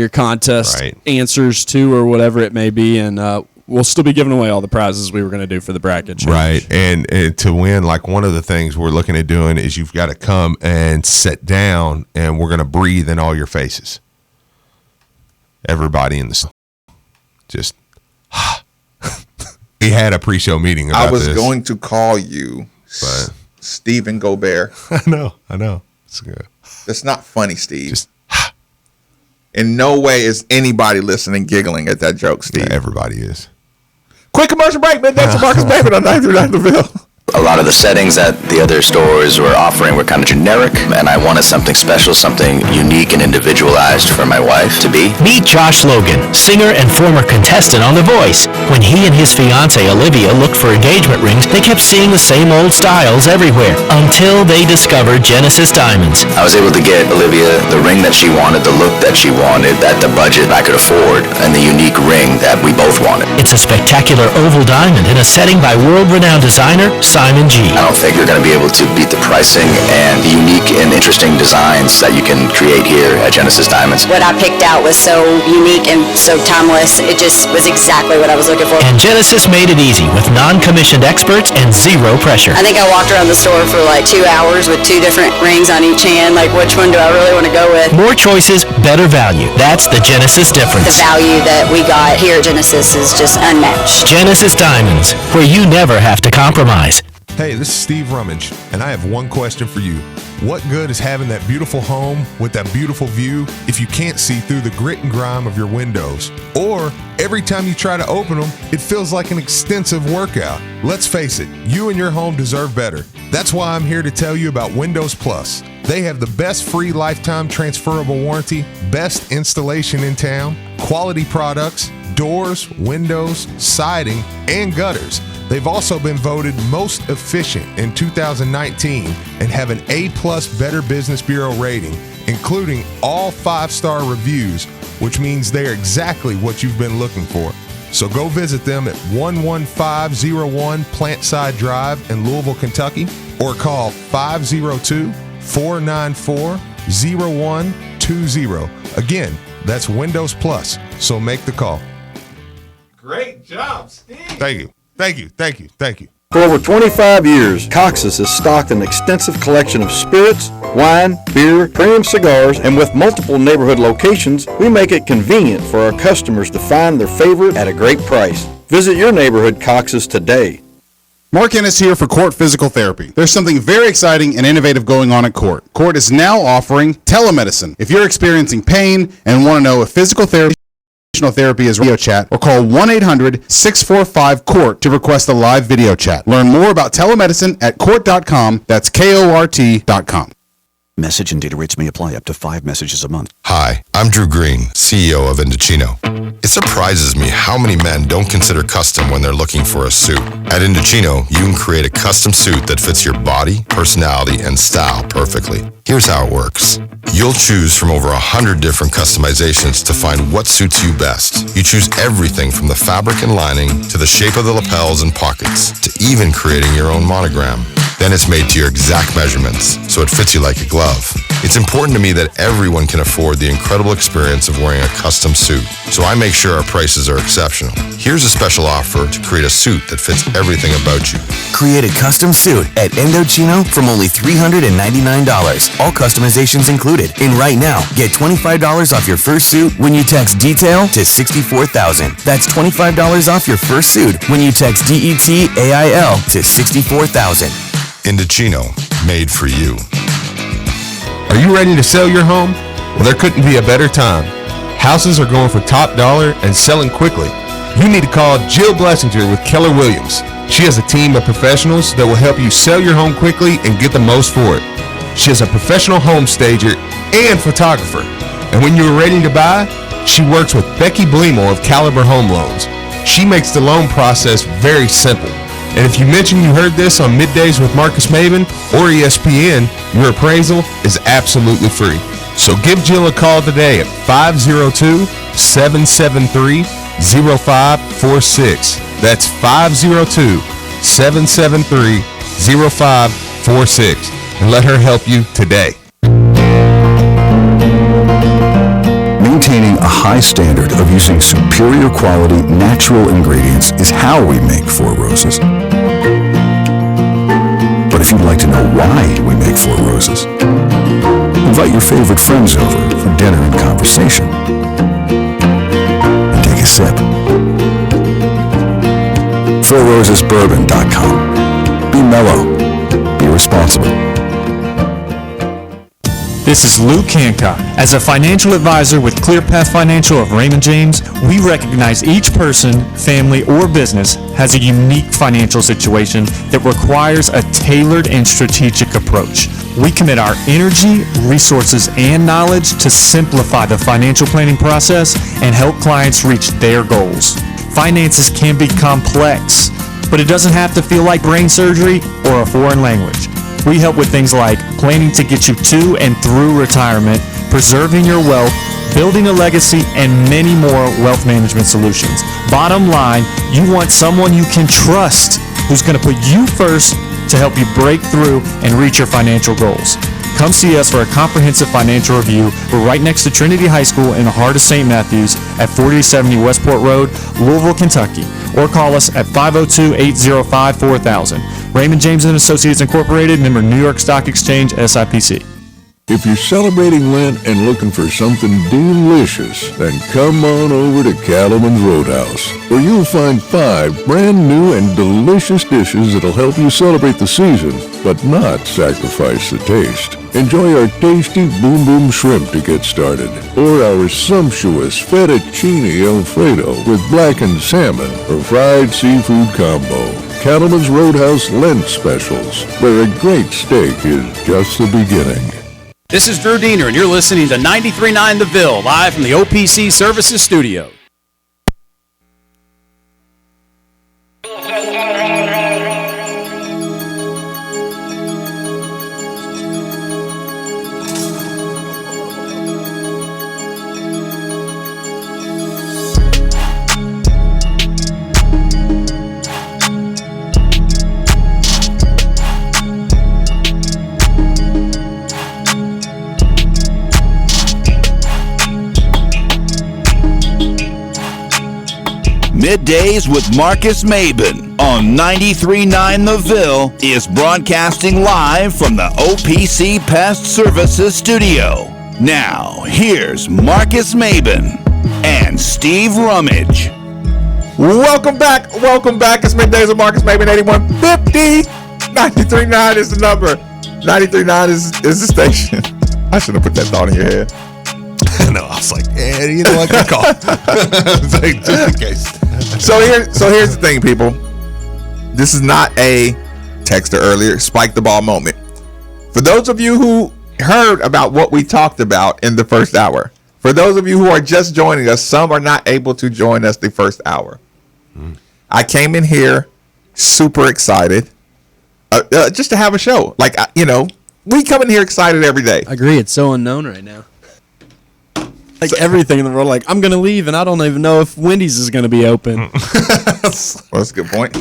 contest answers to or whatever it may be. And we'll still be giving away all the prizes we were going to do for the bracket challenge. Right. And to win, like one of the things we're looking at doing is you've got to come and sit down and we're going to breathe in all your faces. Everybody in the just... We had a pre-show meeting about this. I was going to call you Stephen Gobert. I know. It's good. It's not funny, Steve. In no way is anybody listening giggling at that joke, Steve. Yeah, everybody is. Quick commercial break, man. Thanks to Marcus Maven on 939 The Ville. A lot of the settings that the other stores were offering were kind of generic, and I wanted something special, something unique and individualized for my wife to be. Meet Josh Logan, singer and former contestant on The Voice. When he and his fiancée Olivia looked for engagement rings, they kept seeing the same old styles everywhere, until they discovered Genesis Diamonds. I was able to get Olivia the ring that she wanted, the look that she wanted, at the budget I could afford, and the unique ring that we both wanted. It's a spectacular oval diamond in a setting by world-renowned designer Simon G. I don't think you're going to be able to beat the pricing and the unique and interesting designs that you can create here at Genesis Diamonds. What I picked out was so unique and so timeless. It just was exactly what I was looking for. And Genesis made it easy with non-commissioned experts and zero pressure. I think I walked around the store for like 2 hours with 2 different rings on each hand. Like, which one do I really want to go with? More choices, better value. That's the Genesis difference. The value that we got here at Genesis is just unmatched. Genesis Diamonds, where you never have to compromise. Hey, this is Steve Rummage, and I have one question for you. What good is having that beautiful home with that beautiful view if you can't see through the grit and grime of your windows? Or every time you try to open them, it feels like an extensive workout. Let's face it, you and your home deserve better. That's why I'm here to tell you about Windows Plus. They have the best free lifetime transferable warranty, best installation in town, quality products, doors, windows, siding, and gutters. They've also been voted most efficient in 2019 and have an A+ Better Business Bureau rating, including all 5-star reviews, which means they're exactly what you've been looking for. So go visit them at 11501 Plantside Drive in Louisville, Kentucky, or call 502-494-0120. Again, that's Windows Plus, so make the call. Great job, Steve. Thank you. Thank you. Thank you. Thank you. For over 25 years, Cox's has stocked an extensive collection of spirits, wine, beer, premium cigars, and with multiple neighborhood locations, we make it convenient for our customers to find their favorite at a great price. Visit your neighborhood Cox's today. Mark Ennis here for Court Physical Therapy. There's something very exciting and innovative going on at Court. Court is now offering telemedicine. If you're experiencing pain and want to know if physical therapy is video chat, or call 1-800-645-COURT to request a live video chat. Learn more about telemedicine at court.com. That's KORT.com. Message and data rates may apply up to 5 messages a month. Hi, I'm Drew Green, CEO of Indochino. It surprises me how many men don't consider custom when they're looking for a suit. At Indochino, you can create a custom suit that fits your body, personality, and style perfectly. Here's how it works. You'll choose from over 100 different customizations to find what suits you best. You choose everything from the fabric and lining to the shape of the lapels and pockets to even creating your own monogram. Then it's made to your exact measurements, so it fits you like a glove. It's important to me that everyone can afford the incredible experience of wearing a custom suit, so I make sure our prices are exceptional. Here's a special offer to create a suit that fits everything about you. Create a custom suit at Indochino from only $399. All customizations included. And right now, get $25 off your first suit when you text DETAIL to 64,000. That's $25 off your first suit when you text DETAIL to 64,000. Indochino, made for you. Are you ready to sell your home? Well, there couldn't be a better time. Houses are going for top dollar and selling quickly. You need to call Jill Blessinger with Keller Williams. She has a team of professionals that will help you sell your home quickly and get the most for it. She is a professional home stager and photographer. And when you're ready to buy, she works with Becky Bleemore of Caliber Home Loans. She makes the loan process very simple. And if you mention you heard this on Middays with Marcus Maven or ESPN, your appraisal is absolutely free. So give Jill a call today at 502-773-0546. That's 502-773-0546. And let her help you today. Maintaining a high standard of using superior quality natural ingredients is how we make Four Roses. But if you'd like to know why we make Four Roses, invite your favorite friends over for dinner and conversation. And take a sip. FourRosesBourbon.com. Be mellow. Be responsible. This is Luke Hancock. As a financial advisor with ClearPath Financial of Raymond James, we recognize each person, family, or business has a unique financial situation that requires a tailored and strategic approach. We commit our energy, resources, and knowledge to simplify the financial planning process and help clients reach their goals. Finances can be complex, but it doesn't have to feel like brain surgery or a foreign language. We help with things like planning to get you to and through retirement, preserving your wealth, building a legacy, and many more wealth management solutions. Bottom line, you want someone you can trust who's going to put you first to help you break through and reach your financial goals. Come see us for a comprehensive financial review. We're right next to Trinity High School in the heart of St. Matthews at 4070 Westport Road, Louisville, Kentucky. Or call us at 502-805-4000. Raymond James & Associates Incorporated, member New York Stock Exchange, SIPC. If you're celebrating Lent and looking for something delicious, then come on over to Cattleman's Roadhouse, where you'll find 5 brand new and delicious dishes that'll help you celebrate the season, but not sacrifice the taste. Enjoy our tasty Boom Boom Shrimp to get started, or our sumptuous Fettuccine Alfredo with blackened salmon or fried seafood combo. Cattleman's Roadhouse Lent Specials, where a great steak is just the beginning. This is Drew Diener, and you're listening to 93.9 The Ville, live from the OPC Services Studio. Middays with Marcus Maben on 93.9 The Ville is broadcasting live from the OPC Pest Services Studio. Now, here's Marcus Maben and Steve Rummage. Welcome back. It's Middays with Marcus Maben, 8150. 93.9 is the number. 93.9 is the station. I should have put that thought in your head. No, I was like, you know what? Good call. Like, just in case. So here's the thing, people. This is not a texter earlier spike the ball moment. For those of you who heard about what we talked about in the first hour, for those of you who are just joining us, some are not able to join us the first hour. I came in here super excited just to have a show. Like, we come in here excited every day. I agree. It's so unknown right now. Like everything in the world, like I'm gonna leave and I don't even know if Wendy's is gonna be open. Well, that's a good point.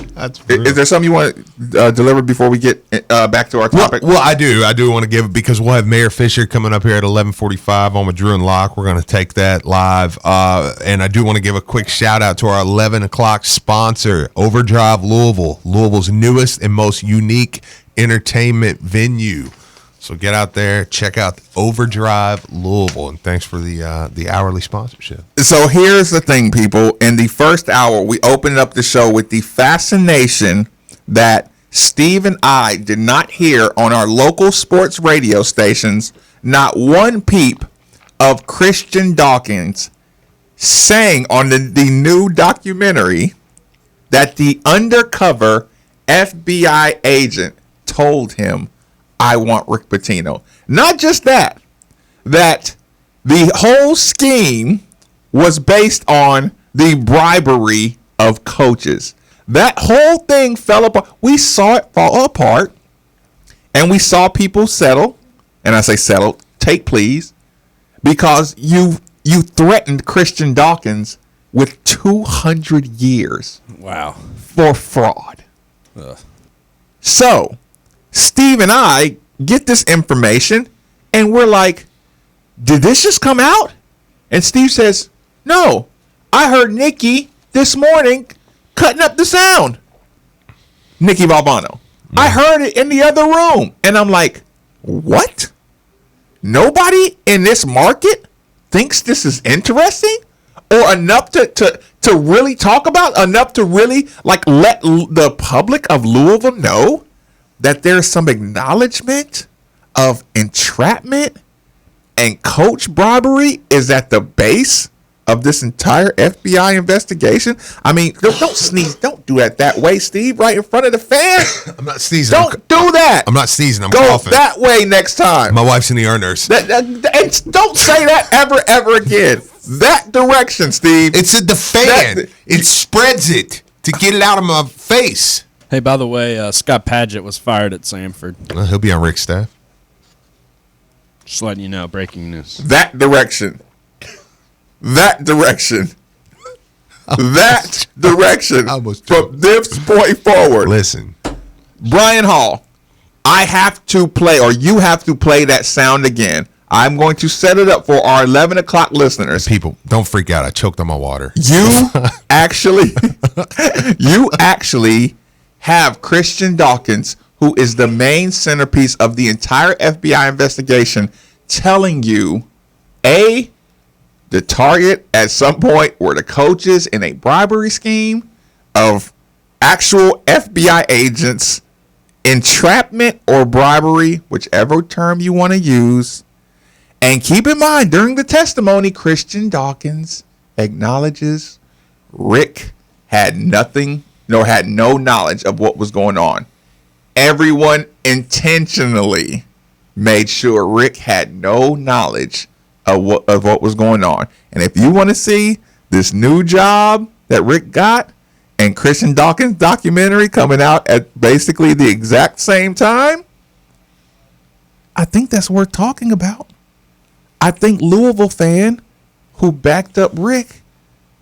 Is there something you want to deliver before we get back to our topic? Well, I do want to give it because we'll have Mayor Fisher coming up here at 11:45 on with Drew and Locke. We're going to take that live, and I do want to give a quick shout out to our 11 o'clock sponsor, Overdrive Louisville, Louisville's newest and most unique entertainment venue. So get out there, check out Overdrive Louisville, and thanks for the hourly sponsorship. So here's the thing, people. In the first hour, we opened up the show with the fascination that Steve and I did not hear on our local sports radio stations, not one peep of Christian Dawkins saying on the new documentary that the undercover FBI agent told him, I want Rick Pitino. Not just that the whole scheme was based on the bribery of coaches. That whole thing fell apart. We saw it fall apart, and we saw people settle, and I say settle, take pleas, because you threatened Christian Dawkins with 200 years. Wow. For fraud. Ugh. So Steve and I get this information and we're like, did this just come out? And Steve says, no, I heard Nikki this morning cutting up the sound. Nikki Valbano. I heard it in the other room. And I'm like, what? Nobody in this market thinks this is interesting or enough to really talk about, enough to really like let the public of Louisville know that there's some acknowledgement of entrapment and coach bribery is at the base of this entire FBI investigation. I mean, don't sneeze. Don't do that way, Steve, right in front of the fan. I'm not sneezing. Don't do that. I'm not sneezing. I'm Go coughing. that way next time. My wife's an ER nurse. And don't say that ever again. That direction, Steve. It's the fan. It spreads it to get it out of my face. Hey, by the way, Scott Padgett was fired at Samford. Well, he'll be on Rick's staff. Just letting you know, breaking news. That direction. That direction. That direction. From this point forward. Listen. Brian Hall, I have to play, or you have to play that sound again. I'm going to set it up for our 11 o'clock listeners. People, don't freak out. I choked on my water. You actually have Christian Dawkins, who is the main centerpiece of the entire FBI investigation, telling you, A, the target at some point were the coaches in a bribery scheme of actual FBI agents, entrapment or bribery, whichever term you want to use. And keep in mind, during the testimony, Christian Dawkins acknowledges Rick had nothing, nor had no knowledge of what was going on. Everyone intentionally made sure Rick had no knowledge of what was going on. And if you want to see this new job that Rick got and Christian Dawkins documentary coming out at basically the exact same time, I think that's worth talking about. I think Louisville fan who backed up Rick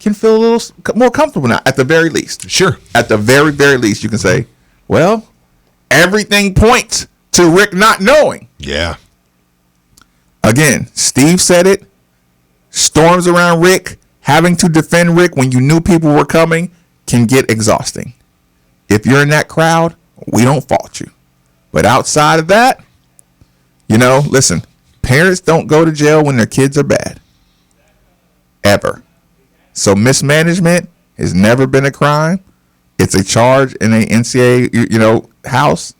can feel a little more comfortable now, at the very least. Sure. At the very, very least, you can say, well, everything points to Rick not knowing. Yeah. Again, Steve said it. Storms around Rick, having to defend Rick when you knew people were coming can get exhausting. If you're in that crowd, we don't fault you. But outside of that, listen, parents don't go to jail when their kids are bad. Ever. So mismanagement has never been a crime. It's a charge in a NCAA, house.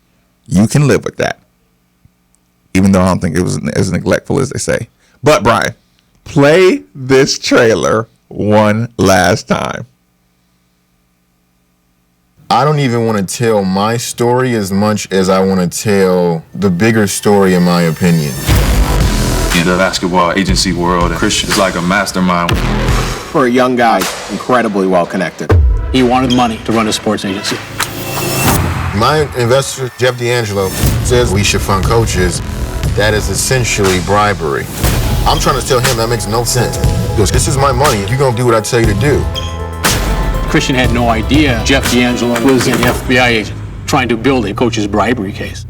You can live with that. Even though I don't think it was as neglectful as they say. But Brian, play this trailer one last time. I don't even want to tell my story as much as I want to tell the bigger story, in my opinion. In the basketball agency world, Christian is like a mastermind. For a young guy, incredibly well connected. He wanted money to run a sports agency. My investor, Jeff D'Angelo, says we should fund coaches. That is essentially bribery. I'm trying to tell him that makes no sense. Because this is my money. You're going to do what I tell you to do. Christian had no idea Jeff D'Angelo was an FBI agent trying to build a coach's bribery case.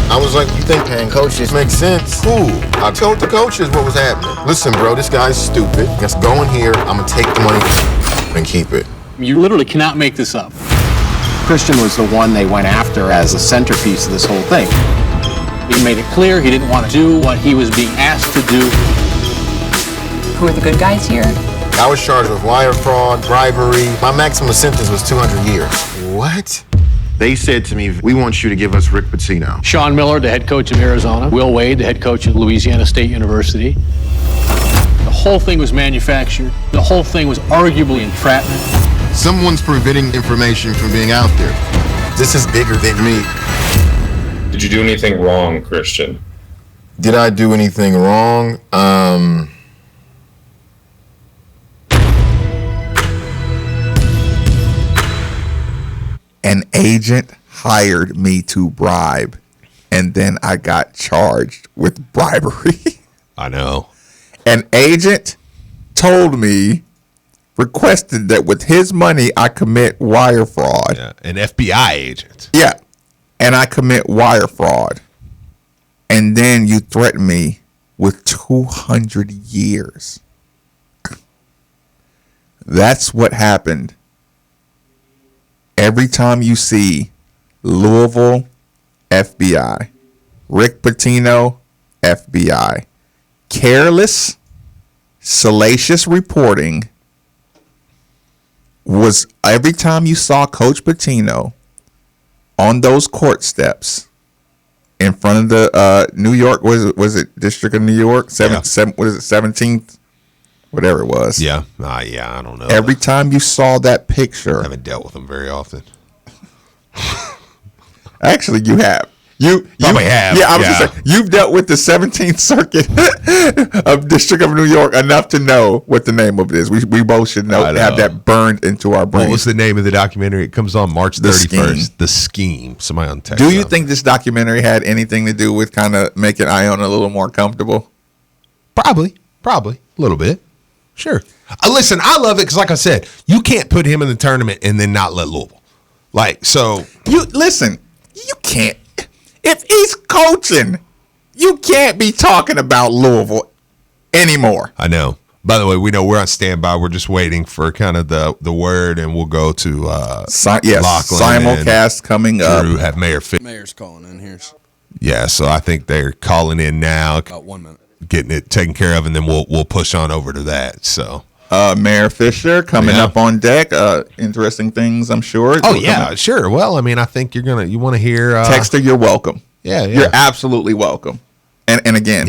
I was like, you think paying coaches makes sense? Cool. I told the coaches what was happening. Listen, bro, this guy's stupid. Let's go in here. I'm going to take the money and keep it. You literally cannot make this up. Christian was the one they went after as a centerpiece of this whole thing. He made it clear he didn't want to do what he was being asked to do. Who are the good guys here? I was charged with wire fraud, bribery. My maximum sentence was 200 years. What? They said to me, we want you to give us Rick Pitino. Sean Miller, the head coach of Arizona. Will Wade, the head coach at Louisiana State University. The whole thing was manufactured. The whole thing was arguably entrapment. Someone's preventing information from being out there. This is bigger than me. Did you do anything wrong, Christian? Did I do anything wrong? An agent hired me to bribe, and then I got charged with bribery. I know. An agent told me, requested that with his money I commit wire fraud. Yeah, an FBI agent. Yeah, and I commit wire fraud. And then you threaten me with 200 years. That's what happened. Every time you see Louisville, FBI, Rick Pitino, FBI, careless, salacious reporting was every time you saw Coach Pitino on those court steps in front of the New York, was it District of New York? What is it, 17th? Whatever it was. Yeah. I don't know. Every time you saw that picture. I haven't dealt with them very often. Actually, you have. You probably have. Yeah, I was just saying, you've dealt with the 17th Circuit of District of New York enough to know what the name of it is. We both should know. Have that burned into our brain. What was the name of the documentary? It comes on March 31st. The Scheme. Somebody on text. Do you think this documentary had anything to do with kind of making Iona a little more comfortable? Probably. A little bit. Sure. Listen, I love it because, like I said, you can't put him in the tournament and then not let Louisville. You can't. If he's coaching, you can't be talking about Louisville anymore. I know. By the way, we know we're on standby. We're just waiting for kind of the word, and we'll go to Lachlan. Simulcast coming up. Drew have Mayor's calling in here. Yeah, so I think they're calling in now. About 1 minute. Getting it taken care of, and then we'll push on over to that. So Mayor Fisher coming up on deck. Interesting things, I'm sure. Oh yeah, sure. Well, I mean, I think you want to hear Texter, you're welcome. Yeah, you're absolutely welcome. And again,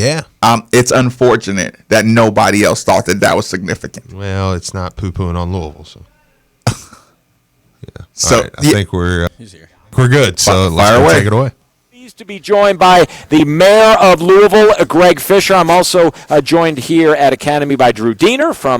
it's unfortunate that nobody else thought that was significant. Well, it's not poo-pooing on Louisville, so So right, I think we're good. So let's take it away. To be joined by the mayor of Louisville, Greg Fisher. I'm also joined here at Academy by Drew Diener from